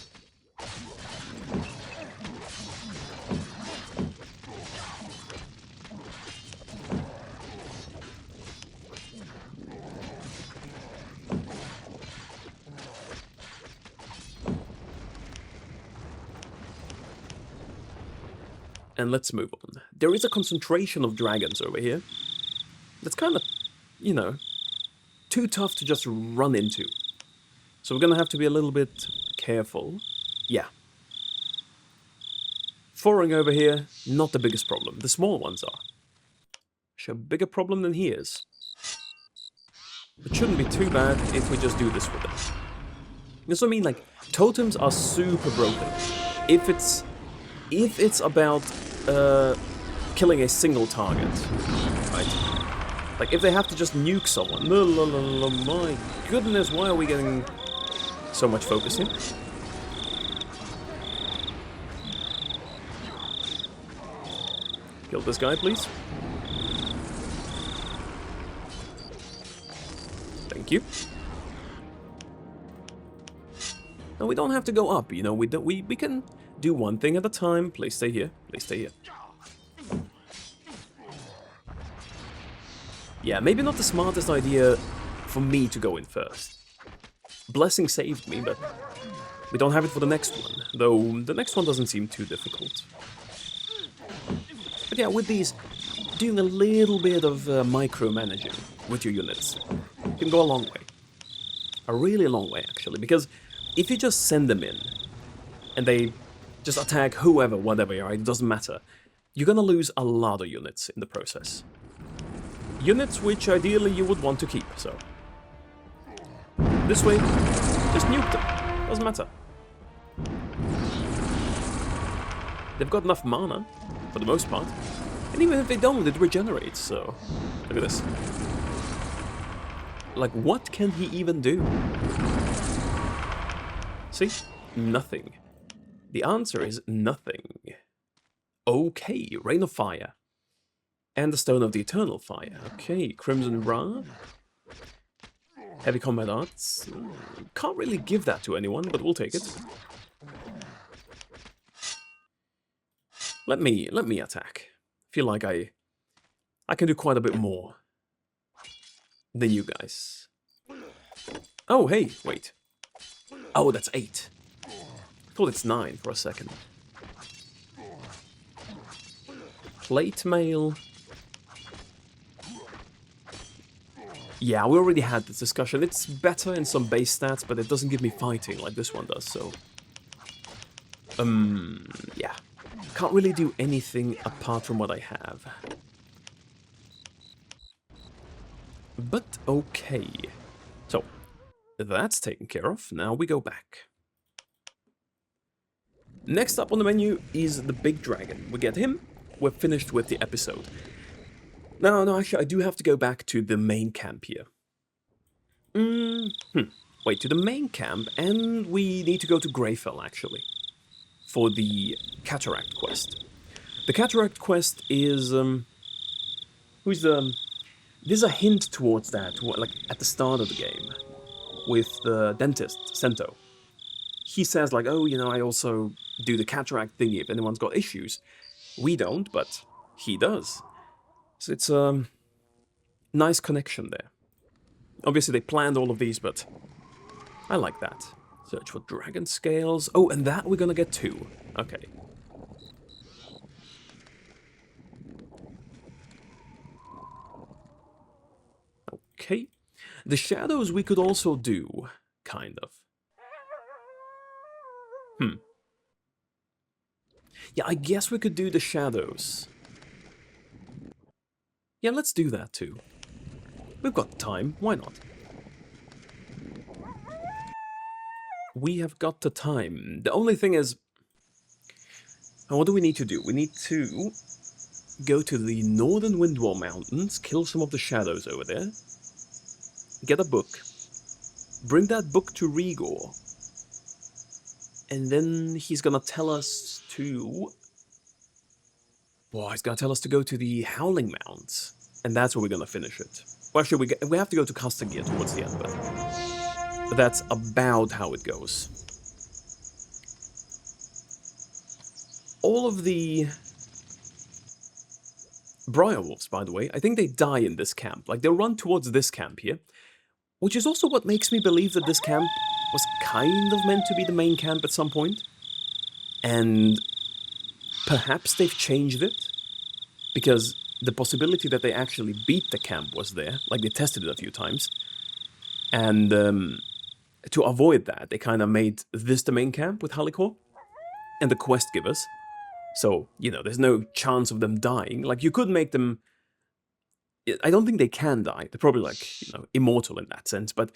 And let's move on. There is a concentration of dragons over here. That's kind of, you know, too tough to just run into. So we're gonna have to be a little bit careful. Yeah. Foring over here, not the biggest problem. The small ones are. Actually, a bigger problem than he is. It shouldn't be too bad if we just do this with them. That's what I mean, like, totems are super broken. If it's about killing a single target, right? Like, if they have to just nuke someone, my goodness, why are we getting so much focus here? Kill this guy, please. Thank you. Now, we don't have to go up, you know, we can do one thing at a time. Please stay here. Please stay here. Yeah, maybe not the smartest idea for me to go in first. Blessing saved me, but we don't have it for the next one. Though the next one doesn't seem too difficult. But yeah, with these, doing a little bit of micromanaging with your units can go a long way. A really long way, actually. Because if you just send them in, and they just attack whoever, whatever, right? It doesn't matter. You're gonna lose a lot of units in the process. Units which ideally you would want to keep, so. This way, just nuke them. Doesn't matter. They've got enough mana, for the most part. And even if they don't, it regenerates, so. Look at this. Like, what can he even do? See? Nothing. The answer is nothing. Okay, Rain of Fire. And the Stone of the Eternal Fire. Okay, Crimson Ra. Heavy combat arts. Can't really give that to anyone, but we'll take it. Let me attack. Feel like I can do quite a bit more than you guys. Oh, hey, wait. Oh, that's 8. I thought it's 9 for a second. Plate mail. Yeah, we already had this discussion. It's better in some base stats, but it doesn't give me fighting like this one does, so... yeah. Can't really do anything apart from what I have. But okay. So, that's taken care of. Now we go back. Next up on the menu is the big dragon. We get him. We're finished with the episode. No, actually, I do have to go back to the main camp here. Wait, to the main camp, and we need to go to Greyfell, actually, for the Cataract quest. The Cataract quest is, there's a hint towards that, like, at the start of the game, with the dentist, Sento. He says, like, oh, you know, I also do the Cataract thingy if anyone's got issues. We don't, but he does. So it's a nice connection there. Obviously they planned all of these, but I like that. Search for dragon scales. Oh, and that we're gonna get 2. Okay. Okay. The shadows we could also do, kind of. Yeah, I guess we could do the shadows. Yeah, let's do that too. We've got time, why not? We have got the time. The only thing is... what do we need to do? We need to go to the Northern Windwall Mountains, kill some of the shadows over there, get a book, bring that book to Rigor, and then he's gonna tell us to... well, he's gonna tell us to go to the Howling Mounds, and that's where we're gonna finish it. Well, actually, we have to go to Kastagir towards the end, but that's about how it goes. All of the Briarwolves, by the way, I think they die in this camp. Like, they'll run towards this camp here, which is also what makes me believe that this camp was kind of meant to be the main camp at some point. And perhaps they've changed it, because the possibility that they actually beat the camp was there, like they tested it a few times. And to avoid that, they kind of made this the main camp with Halikor and the quest givers. So, you know, there's no chance of them dying. Like, you could make them... I don't think they can die. They're probably, like, you know, immortal in that sense, but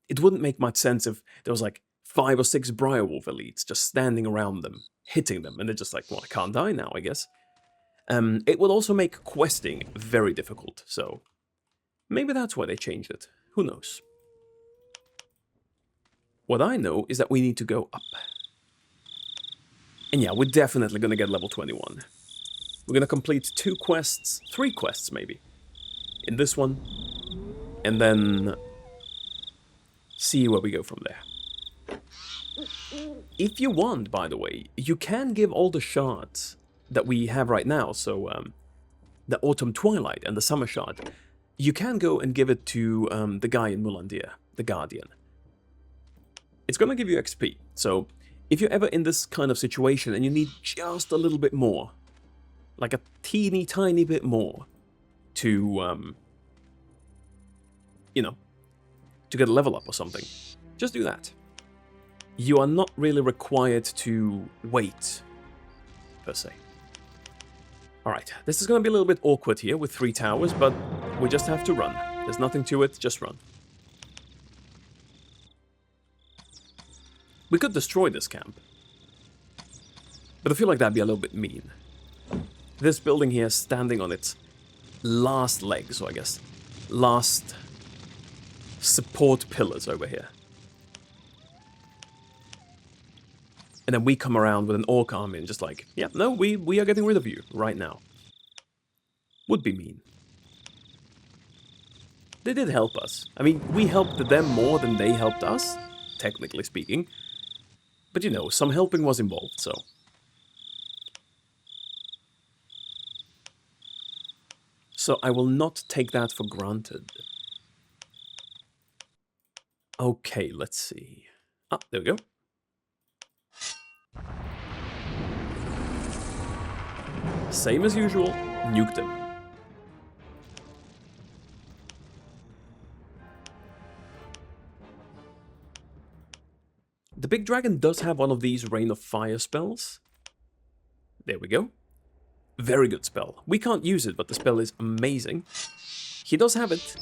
it wouldn't make much sense if there was, like, 5 or 6 Briarwolf elites just standing around them, hitting them, and they're just like, well, I can't die now, I guess. It would also make questing very difficult, so maybe that's why they changed it. Who knows? What I know is that we need to go up. And yeah, we're definitely gonna get level 21. We're gonna complete 2 quests, 3 quests maybe, in this one, and then see where we go from there. If you want, by the way, you can give all the shards that we have right now, so the Autumn Twilight and the Summer Shard, you can go and give it to the guy in Mulandir, the Guardian. It's gonna give you XP, so if you're ever in this kind of situation and you need just a little bit more, like a teeny tiny bit more, to, you know, to get a level up or something, just do that. You are not really required to wait, per se. Alright, this is going to be a little bit awkward here with 3 towers, but we just have to run. There's nothing to it, just run. We could destroy this camp, but I feel like that'd be a little bit mean. This building here is standing on its last legs, so I guess last support pillars over here. And then we come around with an orc army and just like, yeah, no, we are getting rid of you right now. Would be mean. they did help us. I mean, we helped them more than they helped us, technically speaking. But you know, some helping was involved, so... So I will not take that for granted. Okay, let's see. Ah, there we go. Same as usual, nuke them. The big dragon does have one of these Rain of Fire spells. There we go. Very good spell. We can't use it, but the spell is amazing. He does have it.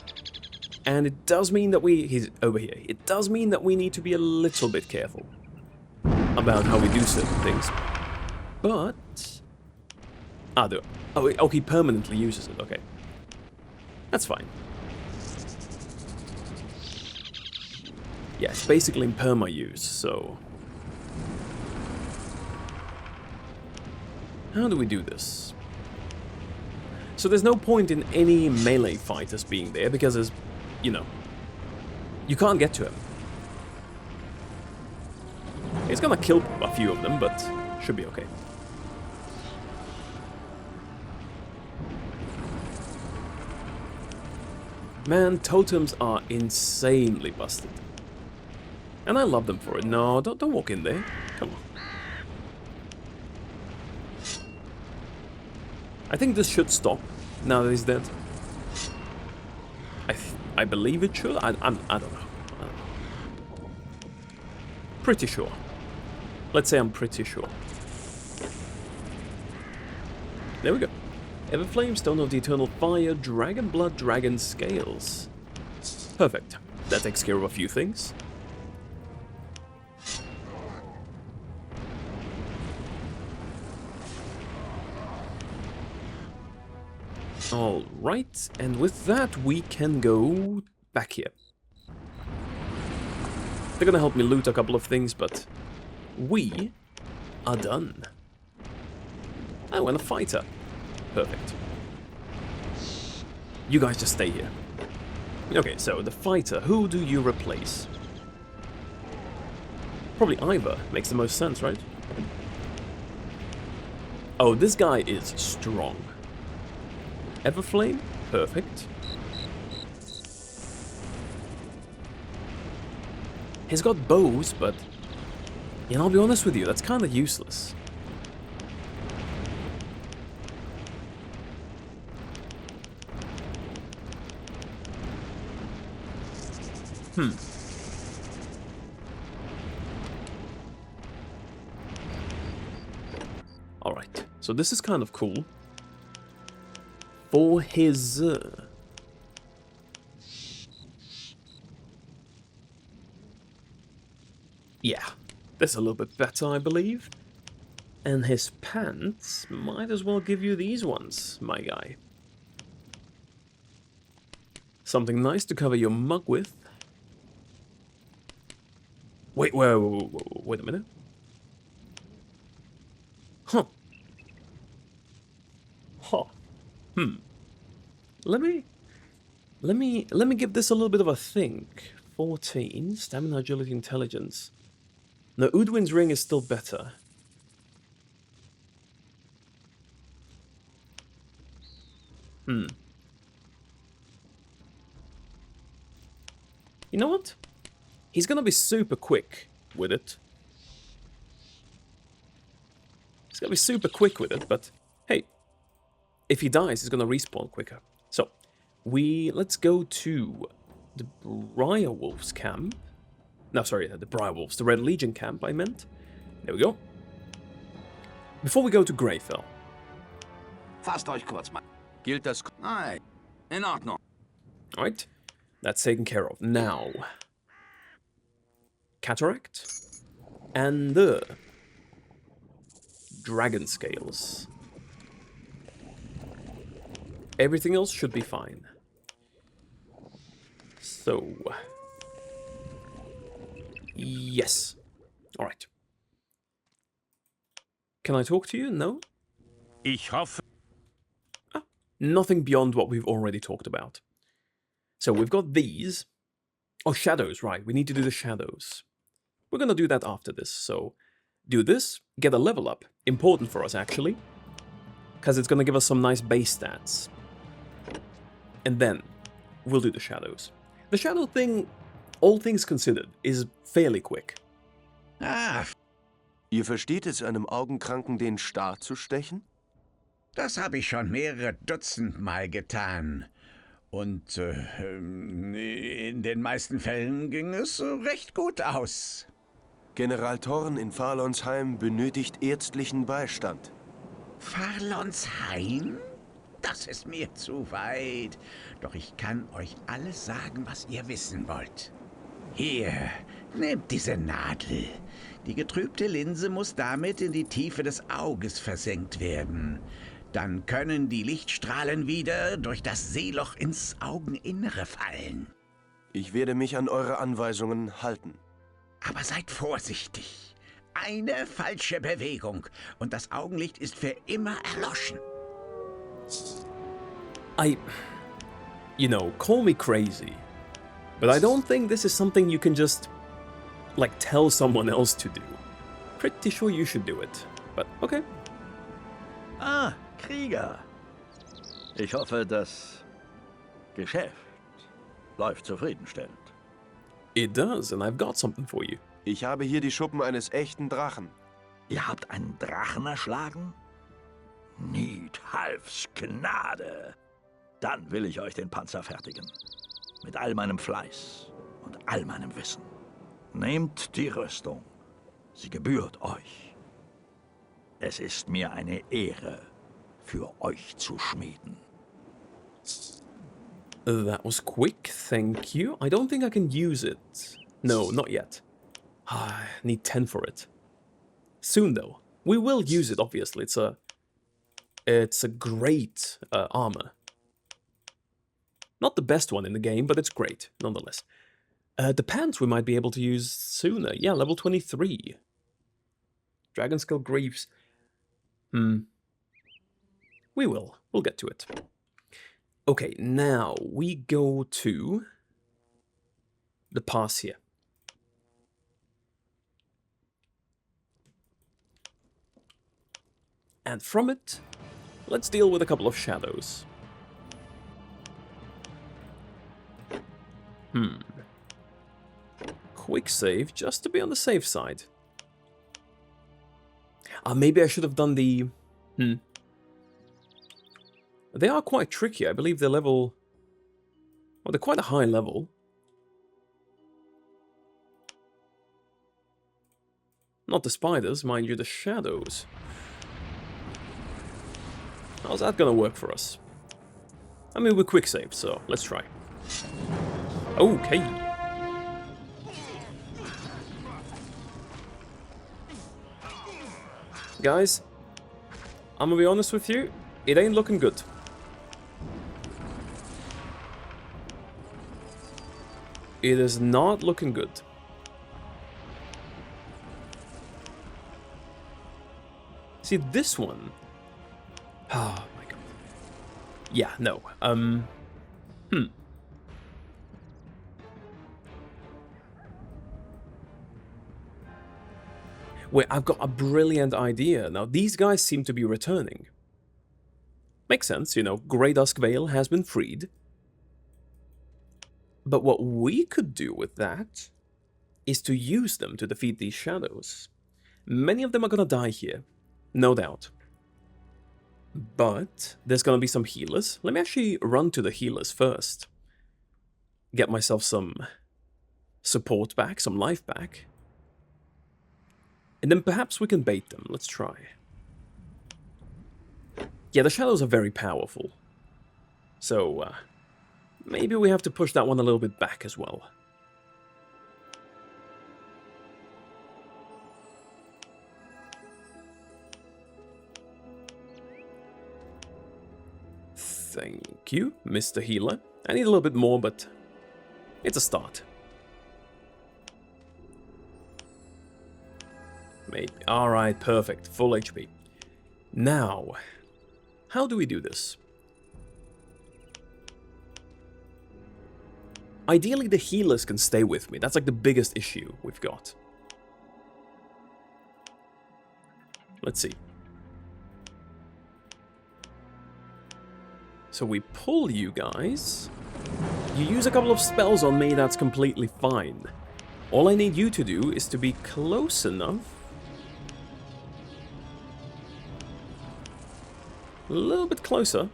And it does mean that he's over here. It does mean that we need to be a little bit careful about how we do certain things. But... Oh, he permanently uses it, okay. That's fine. Yeah, it's basically in perma-use, so... How do we do this? So there's no point in any melee fighters being there, because there's, you know, you can't get to him. He's gonna kill a few of them, but should be okay. Man, totems are insanely busted. And I love them for it. No, don't walk in there. Come on. I think this should stop now that he's dead. I believe it should. I don't know. Pretty sure. Let's say I'm pretty sure. There we go. Everflame, Stone of the Eternal Fire, Dragon Blood, Dragon Scales. Perfect. That takes care of a few things. Alright, and with that we can go back here. They're gonna help me loot a couple of things, but we are done. Oh, and a fighter. Perfect. You guys just stay here. Okay, so the fighter, who do you replace? Probably Ivor, makes the most sense, right? Oh, this guy is strong. Everflame, perfect. He's got bows, but... You know, I'll be honest with you, that's kind of useless. Alright, so this is kind of cool. For his... Yeah, that's a little bit better, I believe. And his pants might as well give you these ones, my guy. Something nice to cover your mug with. Wait a minute. Huh. Huh. Let me give this a little bit of a think. 14, stamina, agility, intelligence. No, Udwin's ring is still better. You know what? He's gonna be super quick with it. He's gonna be super quick with it, but hey, if he dies, he's gonna respawn quicker. So, let's go to the Briarwolves camp. No, sorry, the Briarwolves, the Red Legion camp, I meant. There we go. Before we go to Greyfell. Fasst euch kurz mal. Gilt das... Nein, in Ordnung. Alright, that's taken care of. Now, Cataract and the Dragon Scales. Everything else should be fine. So, yes. Alright. Can I talk to you? No? Ich hoffe... Nothing beyond what we've already talked about. So we've got these. Oh, shadows, right. We need to do the shadows. We're gonna do that after this, so do this, get a level up. Important for us, actually, because it's gonna give us some nice base stats. And then we'll do the shadows. The shadow thing, all things considered, is fairly quick. Ah, Ihr versteht es, einem Augenkranken den Star zu stechen? das habe ich schon mehrere Dutzend Mal getan. Und in den meisten Fällen ging es recht gut aus. General Thorn in Farlonsheim benötigt ärztlichen Beistand. Farlonsheim? Das ist mir zu weit. Doch ich kann euch alles sagen, was ihr wissen wollt. Hier, nehmt diese Nadel. Die getrübte Linse muss damit in die Tiefe des Auges versenkt werden. Dann können die Lichtstrahlen wieder durch das Sehloch ins Augeninnere fallen. Ich werde mich an eure Anweisungen halten. Aber seid vorsichtig. Eine falsche Bewegung und das Augenlicht ist für immer erloschen. You know, call me crazy, but I don't think this is something you can just, like, tell someone else to do. Pretty sure you should do it, but okay. Ah, Krieger. Ich hoffe, das Geschäft läuft zufriedenstellend. It does, and I've got something for you. Ich habe hier die Schuppen eines echten Drachen. Ihr habt einen Drachen erschlagen? Niedhalfs Gnade. Dann will ich euch den Panzer fertigen. Mit all meinem Fleiß und all meinem Wissen. Nehmt die Rüstung. Sie gebührt euch. Es ist mir eine Ehre, für euch zu schmieden. That was quick, thank you. I don't think I can use it. No, not yet. I need 10 for it. Soon, though. We will use it, obviously. It's a great armor. Not the best one in the game, but it's great, nonetheless. The pants we might be able to use sooner. Yeah, level 23. Dragon Skull Greaves. We will. We'll get to it. Okay, now we go to the pass here. And from it, let's deal with a couple of shadows. Quick save, just to be on the safe side. Maybe I should have done the... They are quite tricky. I believe they're level... Well, they're quite a high level. Not the spiders, mind you, the shadows. How's that gonna work for us? I mean, we're quick save, so let's try. Okay. Guys, I'm gonna be honest with you, it ain't looking good. It is not looking good. See, this one... Oh my god. Yeah, no. Wait, I've got a brilliant idea. Now, these guys seem to be returning. Makes sense, you know, Grey Dusk Vale has been freed. But what we could do with that is to use them to defeat these shadows. Many of them are gonna die here, no doubt. But there's gonna be some healers. Let me actually run to the healers first. Get myself some support back, some life back. And then perhaps we can bait them. Let's try. Yeah, the shadows are very powerful. So, maybe we have to push that one a little bit back as well. Thank you, Mr. Healer. I need a little bit more, but it's a start. Maybe. Alright, perfect. Full HP. Now, how do we do this? Ideally, the healers can stay with me. That's like the biggest issue we've got. Let's see. So we pull you guys. You use a couple of spells on me, that's completely fine. All I need you to do is to be close enough. A little bit closer.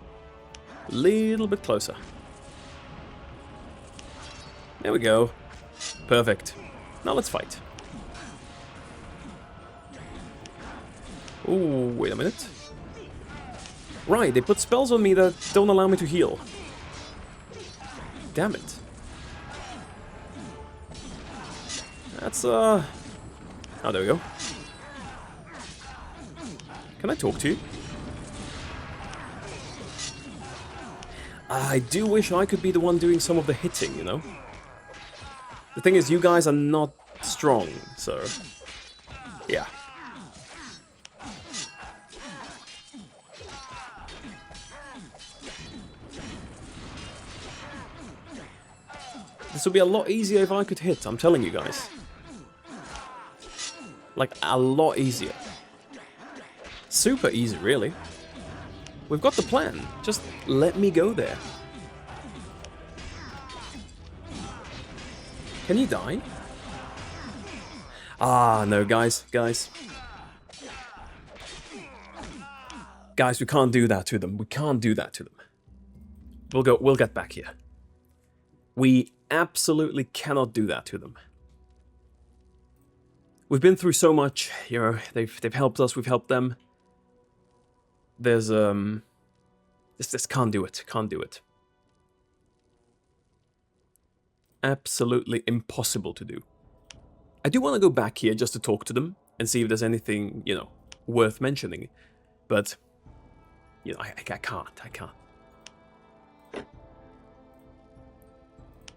Little bit closer. There we go. Perfect. Now let's fight. Oh, wait a minute. Right, they put spells on me that don't allow me to heal. Damn it. That's, Oh, there we go. Can I talk to you? I do wish I could be the one doing some of the hitting, you know? The thing is, you guys are not strong, so... yeah. This would be a lot easier if I could hit, I'm telling you guys. Like, a lot easier. Super easy, really. We've got the plan. Just let me go there. Can you die? Ah, no, guys. Guys, we can't do that to them. We can't do that to them. We'll get back here. We absolutely cannot do that to them. We've been through so much, you know, they've helped us, we've helped them. There's, this can't do it, can't do it. Absolutely impossible to do. I do want to go back here just to talk to them and see if there's anything, you know, worth mentioning. But, you know, I can't.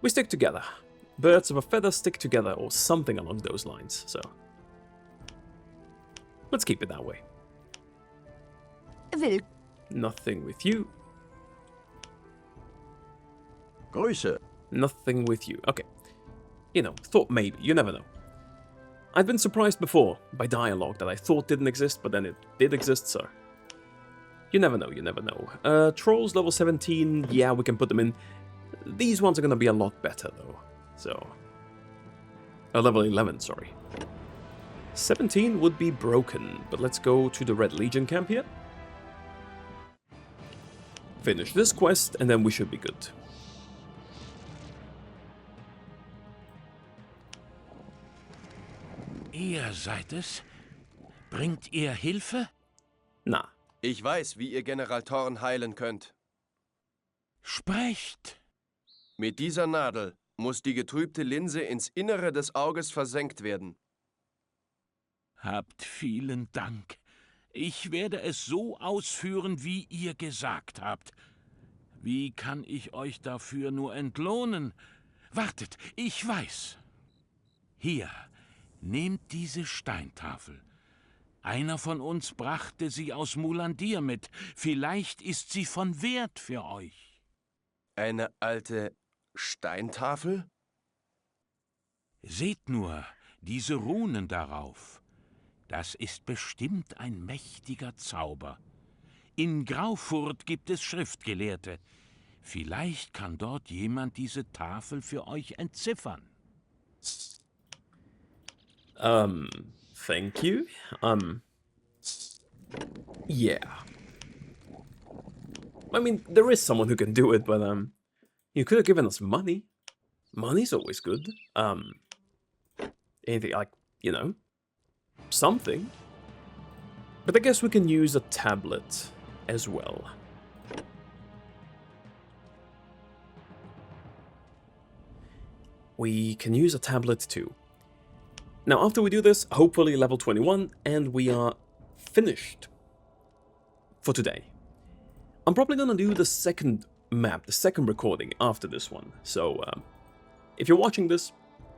We stick together. Birds of a feather stick together, or something along those lines, so... let's keep it that way. Nothing with you. Grüße. Nothing with you. Okay. You know, thought maybe. You never know. I've been surprised before by dialogue that I thought didn't exist, but then it did exist, so... you never know, you never know. Trolls level 17, yeah, we can put them in. These ones are gonna be a lot better, though. So... level 11, sorry. 17 would be broken, but let's go to the Red Legion camp here. Finish this quest, and then we should be good. Ihr seid es? Bringt ihr Hilfe? Na. Ich weiß, wie ihr General Thorn heilen könnt. Sprecht! Mit dieser Nadel muss die getrübte Linse ins Innere des Auges versenkt werden. Habt vielen Dank. Ich werde es so ausführen, wie ihr gesagt habt. Wie kann ich euch dafür nur entlohnen? Wartet, ich weiß. Hier, nehmt diese Steintafel. Einer von uns brachte sie aus Mulandir mit. Vielleicht ist sie von Wert für euch. Eine alte Steintafel? Seht nur, diese Runen darauf. Das ist bestimmt ein mächtiger Zauber. In Graufurt gibt es Schriftgelehrte. Vielleicht kann dort jemand diese Tafel für euch entziffern. Thank you. Yeah. I mean, there is someone who can do it, but, you could have given us money. Money's always good. Anything like, you know, something. But I guess we can use a tablet as well. We can use a tablet too. Now, after we do this, hopefully level 21, and we are finished for today. I'm probably gonna do the second map, the second recording after this one. So, if you're watching this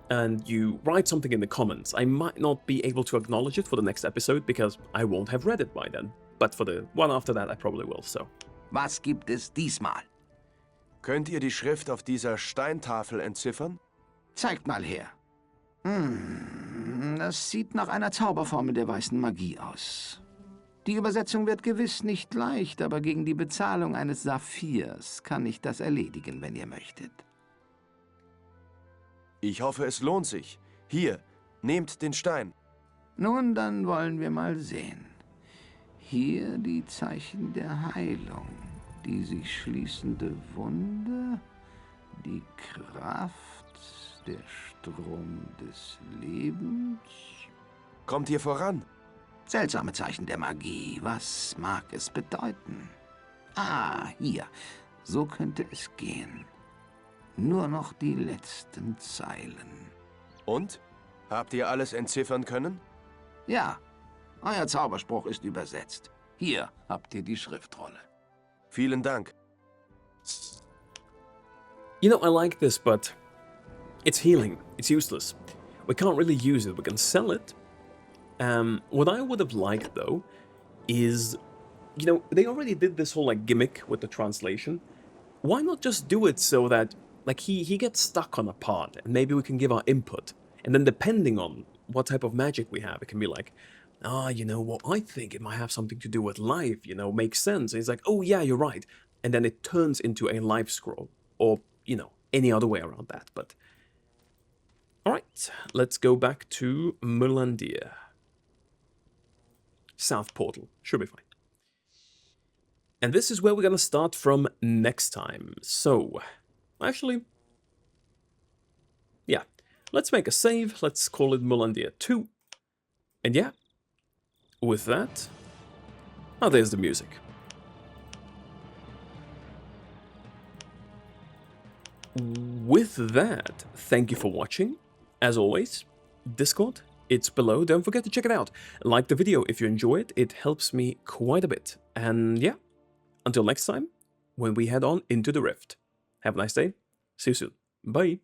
and you write something in the comments, I might not be able to acknowledge it for the next episode because I won't have read it by then. But for the one after that, I probably will, so. Was gibt es diesmal? Könnt ihr die Schrift auf dieser Steintafel entziffern? Zeigt mal her. Das sieht nach einer Zauberformel der weißen Magie aus. Die Übersetzung wird gewiss nicht leicht, aber gegen die Bezahlung eines Saphirs kann ich das erledigen, wenn ihr möchtet. Ich hoffe, es lohnt sich. Hier, nehmt den Stein. Nun, dann wollen wir mal sehen. Hier die Zeichen der Heilung, die sich schließende Wunde, die Kraft, der Strom des Lebens. Kommt ihr voran? Seltsame Zeichen der Magie. Was mag es bedeuten? Ah, hier. So könnte es gehen. Nur noch die letzten Zeilen. Und? Habt ihr alles entziffern können? Ja, euer Zauberspruch ist übersetzt. Hier habt ihr die Schriftrolle. Vielen Dank. You know, I like this, but it's healing. It's useless. We can't really use it. We can sell it. What I would have liked, though, is, you know, they already did this whole, like, gimmick with the translation. Why not just do it so that, like, he gets stuck on a part, and maybe we can give our input. And then depending on what type of magic we have, it can be like, you know, well, I think it might have something to do with life, you know, makes sense. And he's like, oh, yeah, you're right. And then it turns into a life scroll. Or, you know, any other way around that. But, alright, let's go back to Merlandir. South Portal. Should be fine. And this is where we're gonna start from next time. So, actually, yeah, let's make a save. Let's call it Merlandir 2. And yeah, with that, oh, there's the music. With that, thank you for watching. As always, Discord, it's below. Don't forget to check it out. Like the video if you enjoy it. It helps me quite a bit. And yeah, until next time, when we head on into the Rift. Have a nice day. See you soon. Bye.